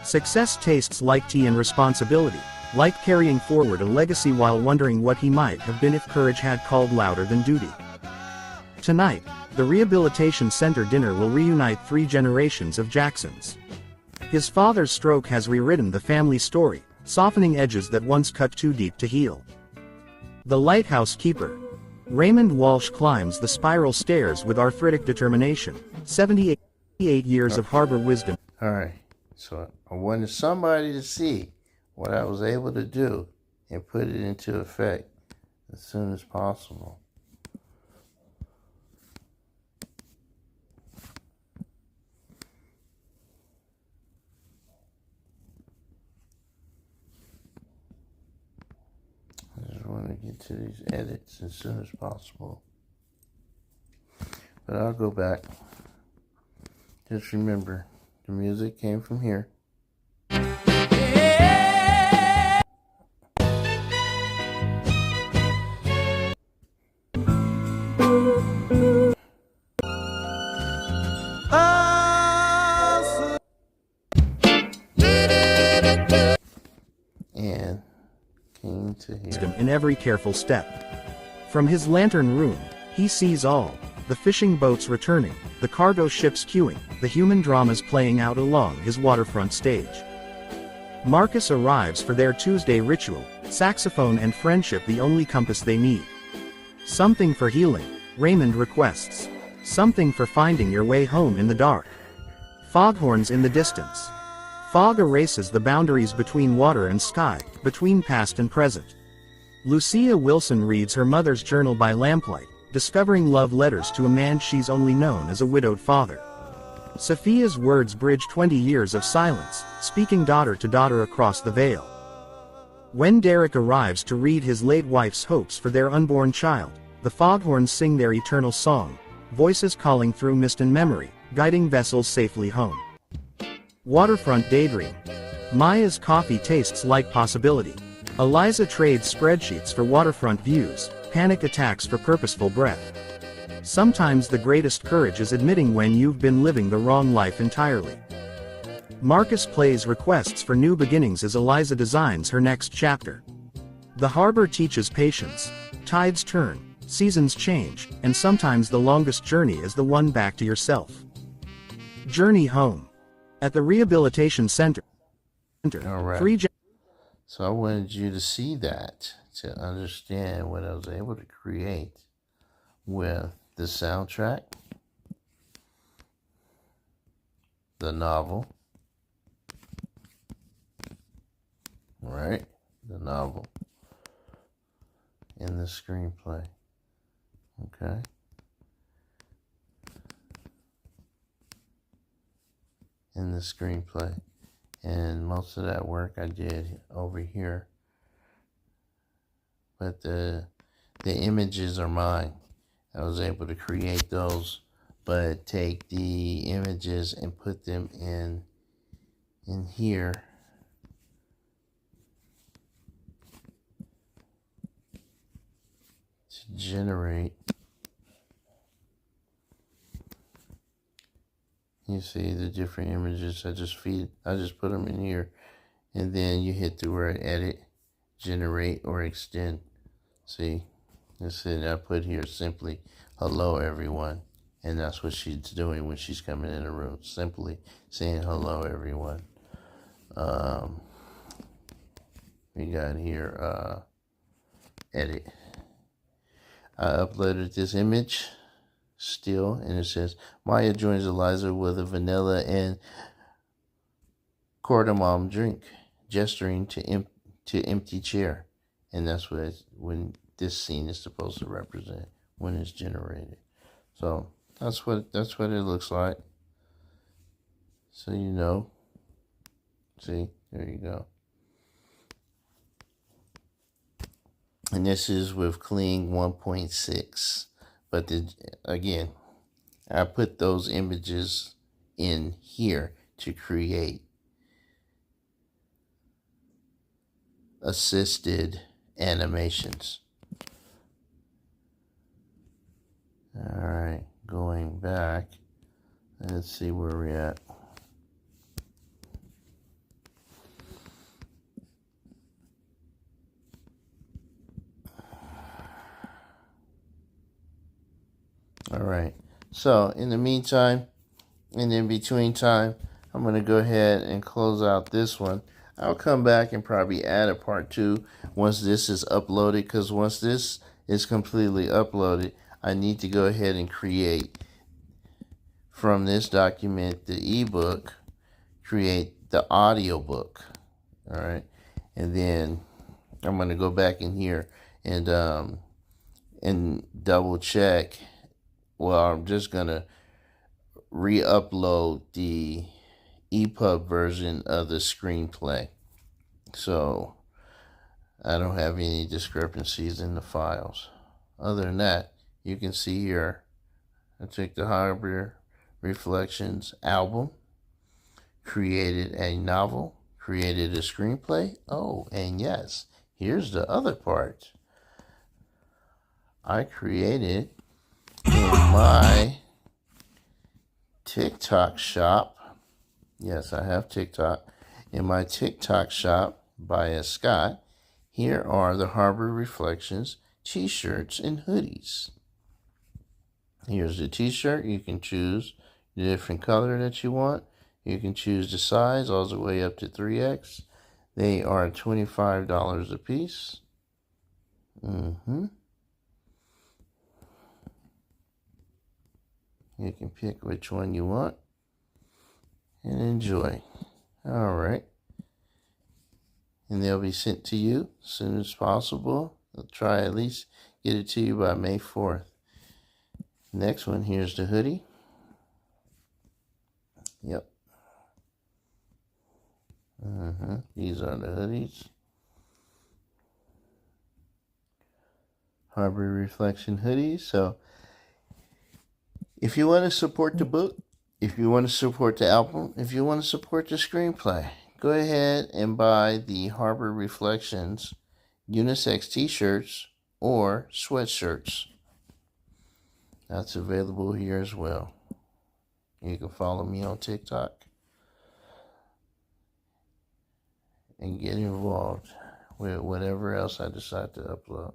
Success tastes like tea and responsibility, like carrying forward a legacy while wondering what he might have been if courage had called louder than duty. Tonight, the Rehabilitation Center dinner will reunite 3 generations of Jacksons. His father's stroke has rewritten the family story, softening edges that once cut too deep to heal. The Lighthouse Keeper. Raymond Walsh climbs the spiral stairs with arthritic determination, 78 years of harbor wisdom. All right, so I wanted somebody to see what I was able to do and put it into effect. as soon as possible. I just want to get to these edits as soon as possible. But I'll go back. Just remember, the music came from here. And came to here. In every careful step. From his lantern room, he sees all. The fishing boats returning, the cargo ships queuing, the human dramas playing out along his waterfront stage. Marcus arrives for their Tuesday ritual, saxophone and friendship the only compass they need. Something for healing, Raymond requests. Something for finding your way home in the dark. Foghorns in the distance. Fog erases the boundaries between water and sky, between past and present. Lucia Wilson reads her mother's journal by lamplight, discovering love letters to a man she's only known as a widowed father. Sophia's words bridge 20 years of silence, speaking daughter to daughter across the veil. When Derek arrives to read his late wife's hopes for their unborn child, the foghorns sing their eternal song, voices calling through mist and memory, guiding vessels safely home. Waterfront daydream. Maya's coffee tastes like possibility. Eliza trades spreadsheets for waterfront views, panic attacks for purposeful breath. Sometimes the greatest courage is admitting when you've been living the wrong life entirely. Marcus plays requests for new beginnings as Eliza designs her next chapter. The harbor teaches patience. Tides turn, seasons change, and sometimes the longest journey is the one back to yourself. Journey home. At the rehabilitation center. All right. So I wanted you to see that, to understand what I was able to create with the soundtrack, the novel, right? The novel, and the screenplay, okay? In the screenplay. And most of that work I did over here. But the images are mine. I was able to create those, but take the images and put them in here. To generate. You see the different images. I just put them in here, and then you hit the word edit, generate, or extend. See, this is I put here simply hello everyone, and that's what she's doing when she's coming in the room. Simply saying hello everyone. We got here edit. I uploaded this image. Still, and it says Maya joins Eliza with a vanilla and cardamom drink, gesturing to empty chair, and that's what when this scene is supposed to represent when it's generated. So that's what it looks like. So you know, see, there you go. And this is with Kling 1.6. But again, I put those images in here to create assisted animations. All right, going back, let's see where we're at. All right, so in the meantime, and in between time, I'm going to go ahead and close out this one. I'll come back and probably add a part 2 once this is uploaded, because once this is completely uploaded, I need to go ahead and create from this document the ebook, create the audiobook. All right, and then I'm going to go back in here and double check. Well, I'm just gonna re-upload the EPUB version of the screenplay, so I don't have any discrepancies in the files. Other than that, you can see here, I took the Harbor Reflections album, created a novel, created a screenplay. Oh, and yes, here's the other part. I created in my TikTok shop. Yes, I have TikTok. In my TikTok shop by Scott, here are the Harbor Reflections t-shirts and hoodies. Here's the t-shirt. You can choose the different color that you want. You can choose the size all the way up to 3X. They are $25 a piece. You can pick which one you want and enjoy. All right. And they'll be sent to you as soon as possible. I'll try at least get it to you by May 4th. Next one, here's the hoodie. Yep. These are the hoodies. Harbor Reflection hoodies. So if you want to support the book, if you want to support the album, if you want to support the screenplay, go ahead and buy the Harbor Reflections unisex t-shirts or sweatshirts. That's available here as well. You can follow me on TikTok and get involved with whatever else I decide to upload.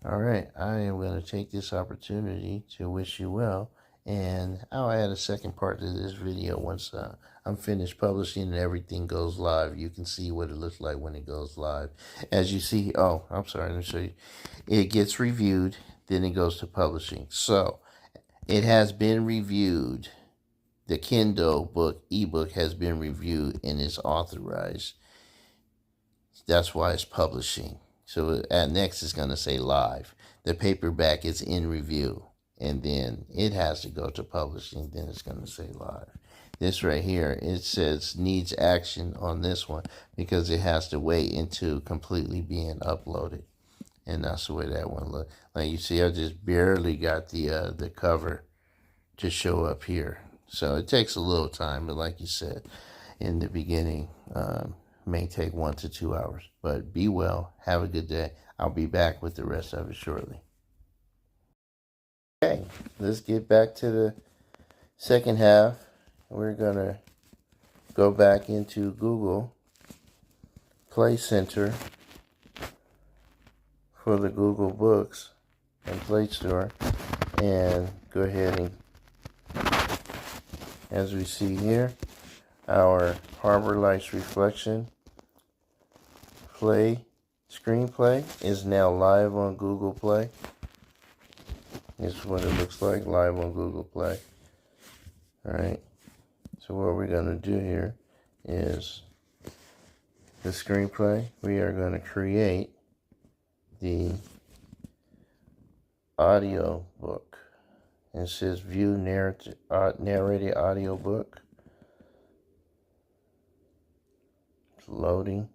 All right, I am going to take this opportunity to wish you well, and I'll add a second part to this video once I'm finished publishing and everything goes live. You can see what it looks like when it goes live. As you see, oh, I'm sorry, let me show you. It gets reviewed, then it goes to publishing. So it has been reviewed. The Kindle book, ebook, has been reviewed and is authorized. That's why it's publishing. So at next it's going to say live. The paperback is in review, and then it has to go to publishing. Then it's going to say live. This right here, it says needs action on this one because it has to wait until completely being uploaded. And that's the way that one looks. Like you see, I just barely got the cover to show up here. So it takes a little time, but like you said in the beginning, may take 1 to 2 hours. But be well. Have a good day. I'll be back with the rest of it shortly. Okay, let's get back to the second half. We're going to go back into Google Play Center for the Google Books and Play Store, and go ahead and, as we see here, our Harbor Lights Reflection screenplay is now live on Google Play. This is what it looks like live on Google Play. Alright, so what we're going to do here is the screenplay. We are going to create the audio book. It says view narrated audio book. It's loading.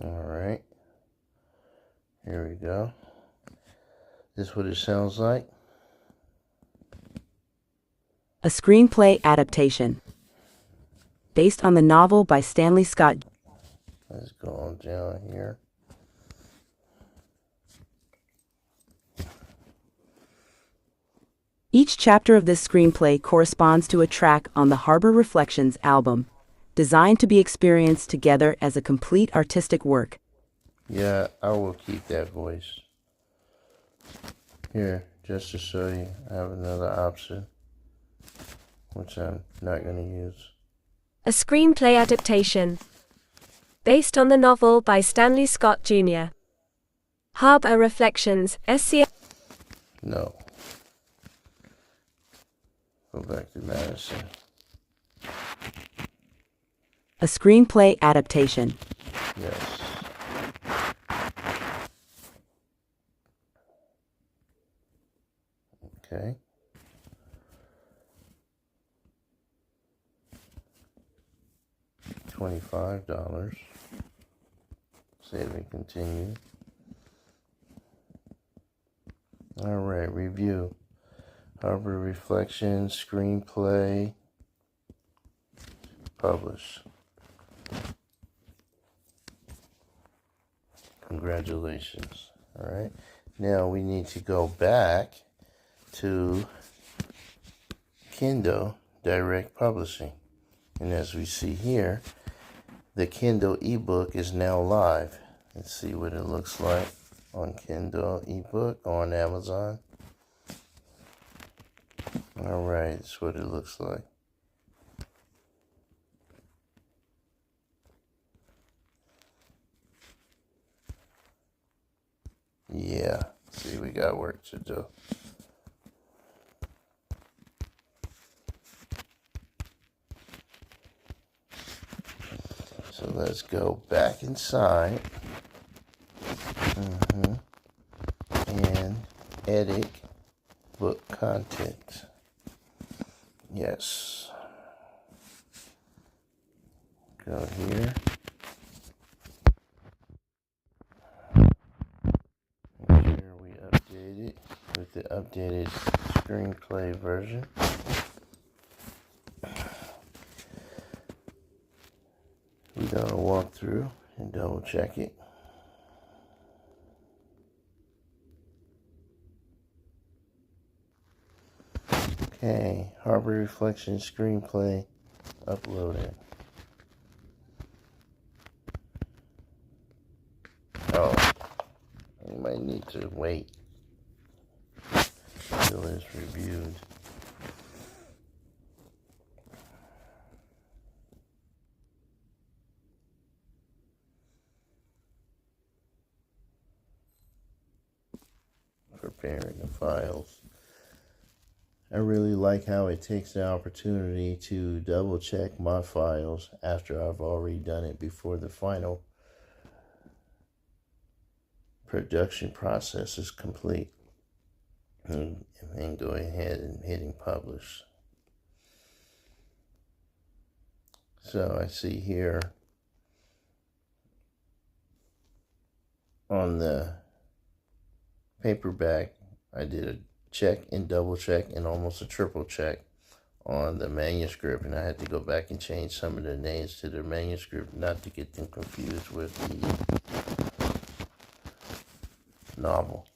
Alright, here we go. This is what it sounds like. A screenplay adaptation based on the novel by Stanley Scott. Let's go on down here. Each chapter of this screenplay corresponds to a track on the Harbor Reflections album, designed to be experienced together as a complete artistic work. Yeah, I will keep that voice. Here, just to show you, I have another option, which I'm not going to use. A screenplay adaptation based on the novel by Stanley Scott Jr. Harbor Reflections, SC. No. Go back to Madison. A screenplay adaptation. Yes. Okay. $25. Save and continue. Alright, review. Harbor Reflections, screenplay, publish. Congratulations. Alright. Now we need to go back to Kindle Direct Publishing. And as we see here, the Kindle ebook is now live. Let's see what it looks like on Kindle ebook on Amazon. Alright, that's what it looks like. Yeah, see, we got work to do. So let's go back inside and edit book content. Yes. Go here. Make sure we update it with the updated screenplay version. We're gonna walk through and double check it. Okay, Harbor Reflection screenplay uploaded. Oh, we might need to wait until it's reviewed. Preparing the files. I really like how it takes the opportunity to double check my files after I've already done it before the final production process is complete. And go ahead and hitting publish. So I see here on the paperback, I did a check and double check and almost a triple check on the manuscript, and I had to go back and change some of the names to the manuscript not to get them confused with the novel.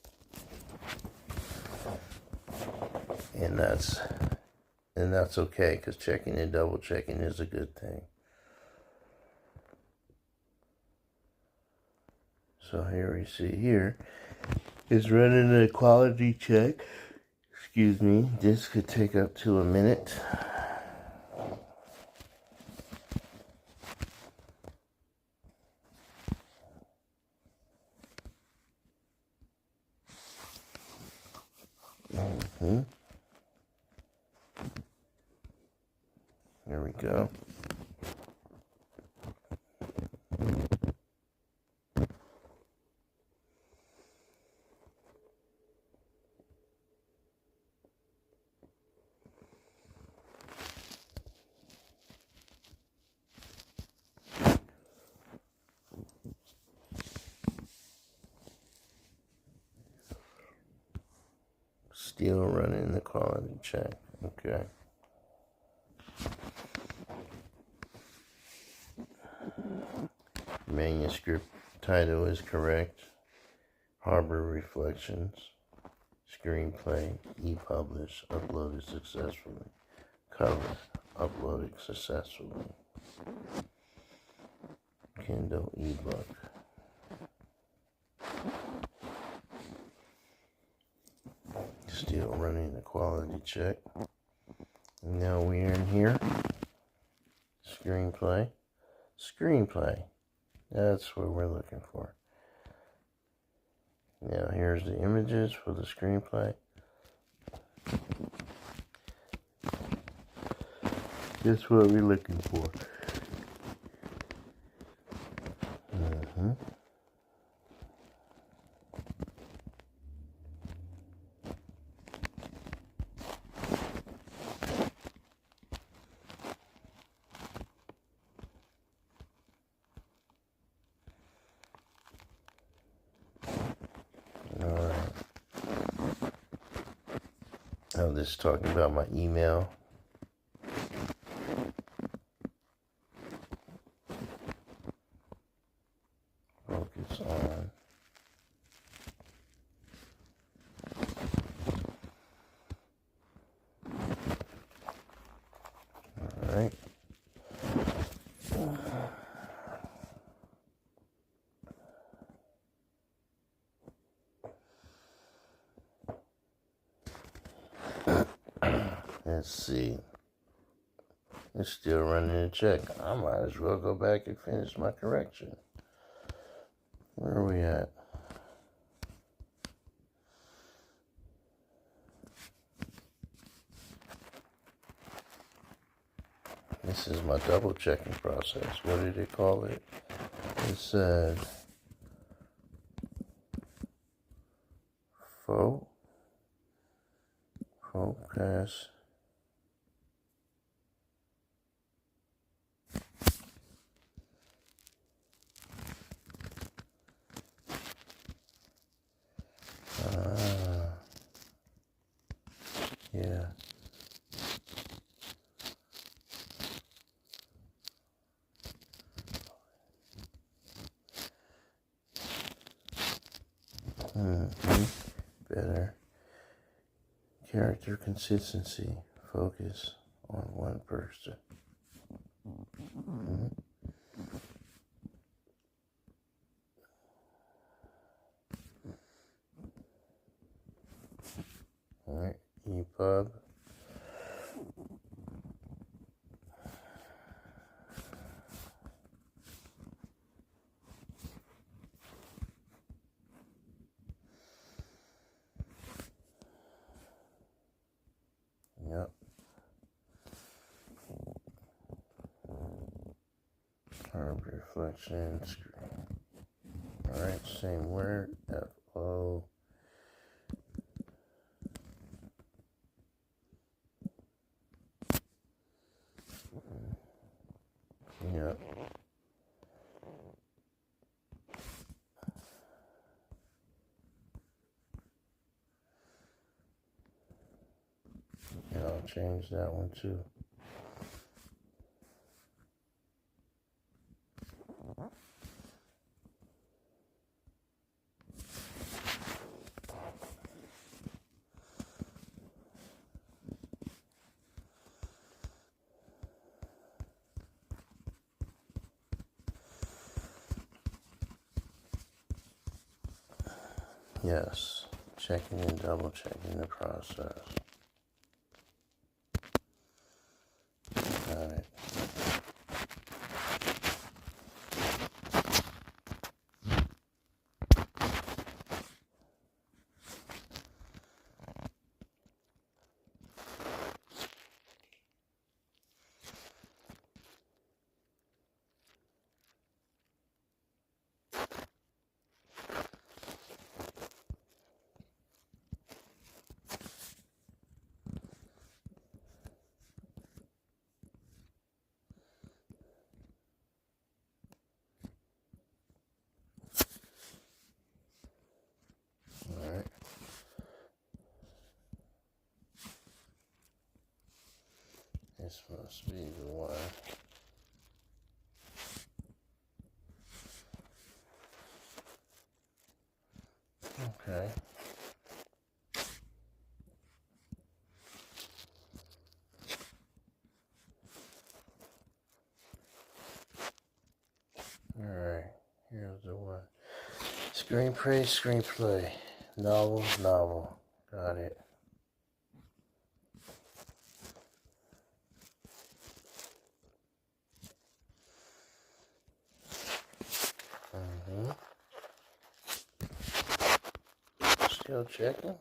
And that's okay, because checking and double checking is a good thing. So here we see here is running a quality check. Excuse me, this could take up to a minute. There we go. Still running the quality check. Okay. Manuscript title is correct. Harbor Reflections. Screenplay. E-publish. Uploaded successfully. Cover. Uploaded successfully. Kindle ebook. Still running the quality check. Now we're in here. Screenplay. Screenplay. That's what we're looking for. Now here's the images for the screenplay. That's what we're looking for. Alright. I'm just talking about my email. Focus on. Alright. Let's see. It's still running a check. I might as well go back and finish my correction. Where are we at? This is my double checking process. What did it call it? It said focus. Yeah. Better. Character consistency. Focus on one person. Alright, EPUB. Yep. Herb reflection screen. Alright, same word. FO. Yep. Yeah, I'll change that one too. Yes, checking and double checking the process. Got it. Alright. This must be the one. Okay. Alright, here's the one. Screenplay. Novel. Got it. Still checking.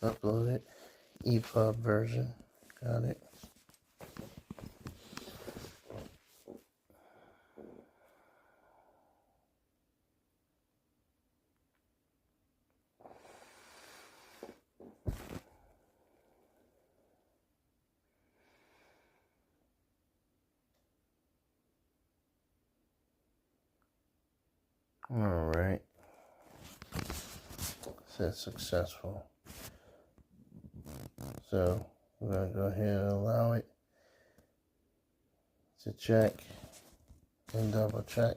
uploaded. EPUB version. Got it. Alright. Says successful. So we're going to go ahead and allow it to check and double check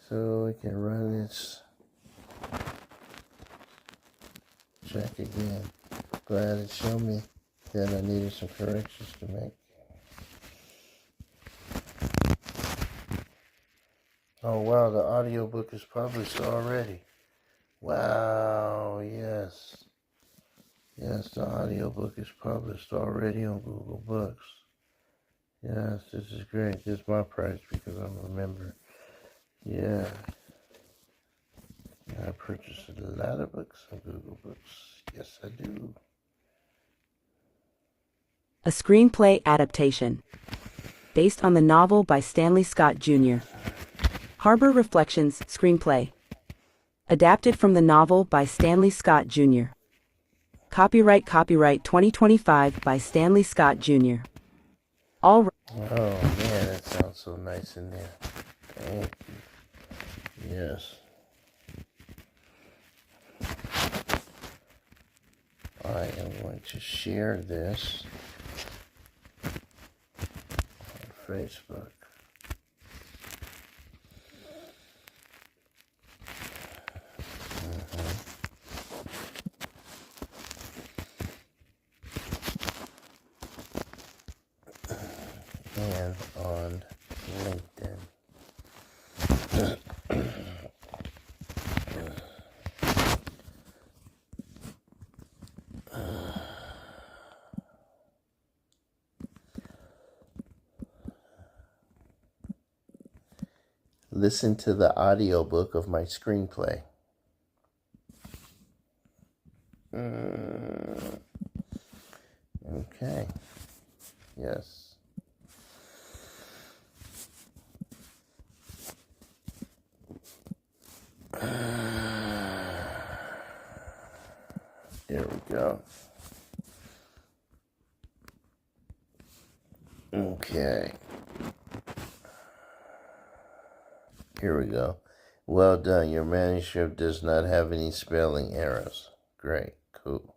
so we can run this check again. Glad it showed me that I needed some corrections to make. Oh wow, the audiobook is published already. Wow, yes. Yes, the audiobook is published already on Google Books. Yes, this is great. This is my price because I'm a member. Yeah. I purchased a lot of books on Google Books. Yes, I do. A screenplay adaptation. Based on the novel by Stanley Scott Jr. Harbor Reflections screenplay. Adapted from the novel by Stanley Scott Jr. Copyright 2025 by Stanley Scott Jr. All Oh man, that sounds so nice in there. Thank you. Yes. I am going to share this on Facebook. And on LinkedIn. Listen to the audiobook of my screenplay. Okay. Yes. There we go. Okay. Here we go. Well done. Your manuscript does not have any spelling errors. Great. Cool.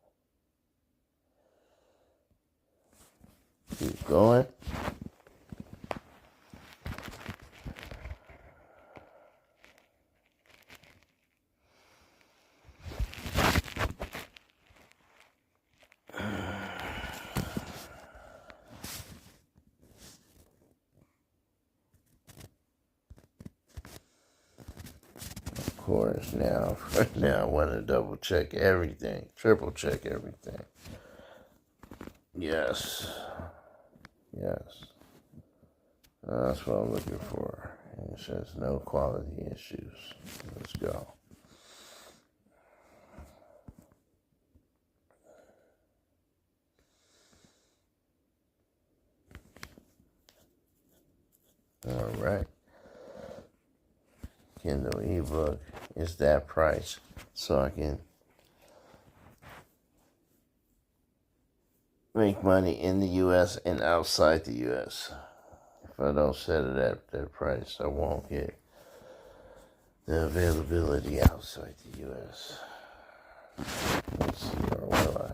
Keep going. Of course, now I want to double check everything, triple check everything. Yes. Yes. That's what I'm looking for. And it says no quality issues. Let's go. All right. Kindle ebook is that price, so I can make money in the U.S. and outside the U.S. If I don't set it at that price, I won't get the availability outside the U.S. Let's see, or will I?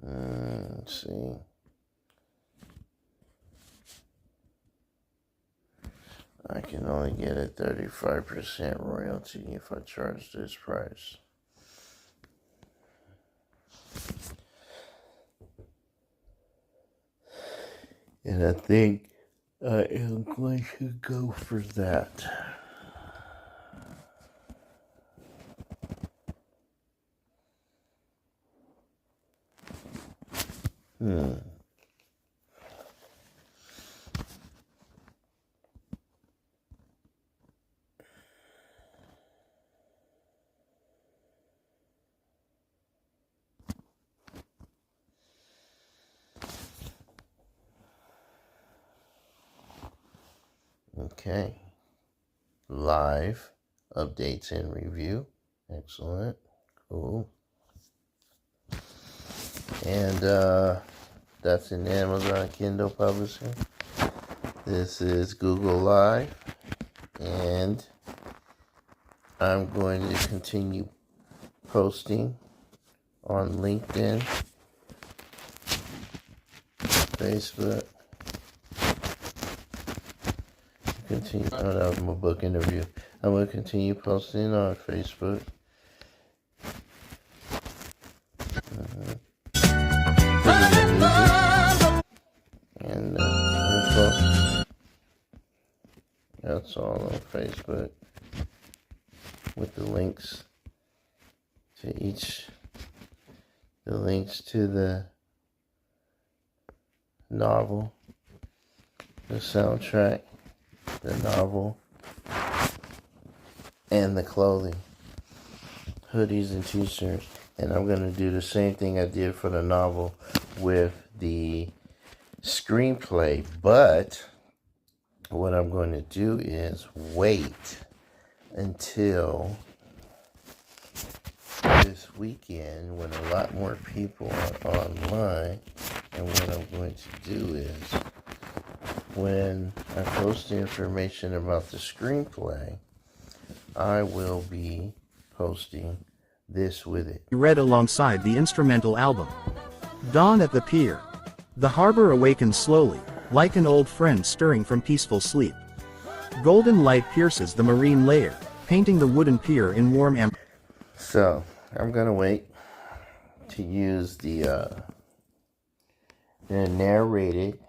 Let's see. I can only get a 35% royalty if I charge this price. And I think I am going to go for that. Okay. Live updates and review. Excellent. Cool. And that's in Amazon Kindle Publishing. This is Google Live. And I'm going to continue posting on LinkedIn, Facebook. Continue. Oh, that was my book interview. I'm going to continue posting on Facebook. And info. That's all on Facebook with the links to each, the links to the novel, the soundtrack, the novel, and the clothing, hoodies and t-shirts. And I'm going to do the same thing I did for the novel with the screenplay, but what I'm going to do is wait until this weekend when a lot more people are online. And what I'm going to do is, when I post the information about the screenplay, I will be posting this with it. Read alongside the instrumental album. Dawn at the pier. The harbor awakens slowly, like an old friend stirring from peaceful sleep. Golden light pierces the marine layer, painting the wooden pier in warm amber. So, I'm going to wait to use the narrated,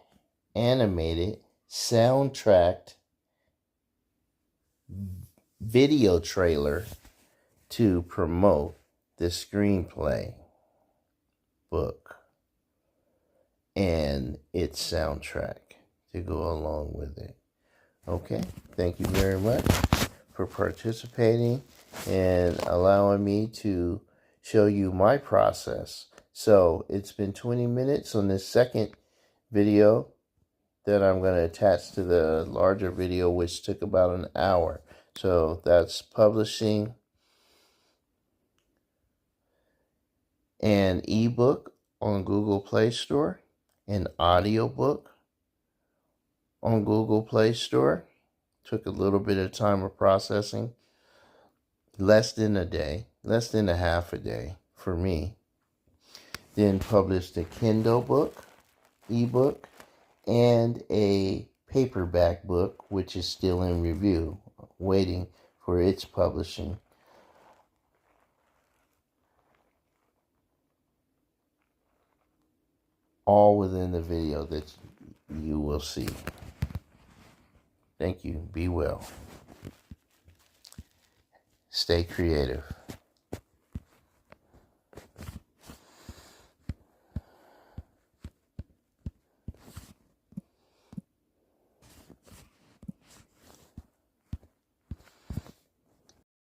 animated, soundtracked video trailer to promote the screenplay book and its soundtrack to go along with it. Okay, thank you very much for participating and allowing me to show you my process. So it's been 20 minutes on this second video that I'm going to attach to the larger video, which took about an hour. So that's publishing an ebook on Google Play Store, an audiobook on Google Play Store. Took a little bit of time of processing, less than a day, less than a half a day for me. Then published a Kindle book, ebook, and a paperback book, which is still in review, waiting for its publishing. All within the video that you will see. Thank you. Be well. Stay creative.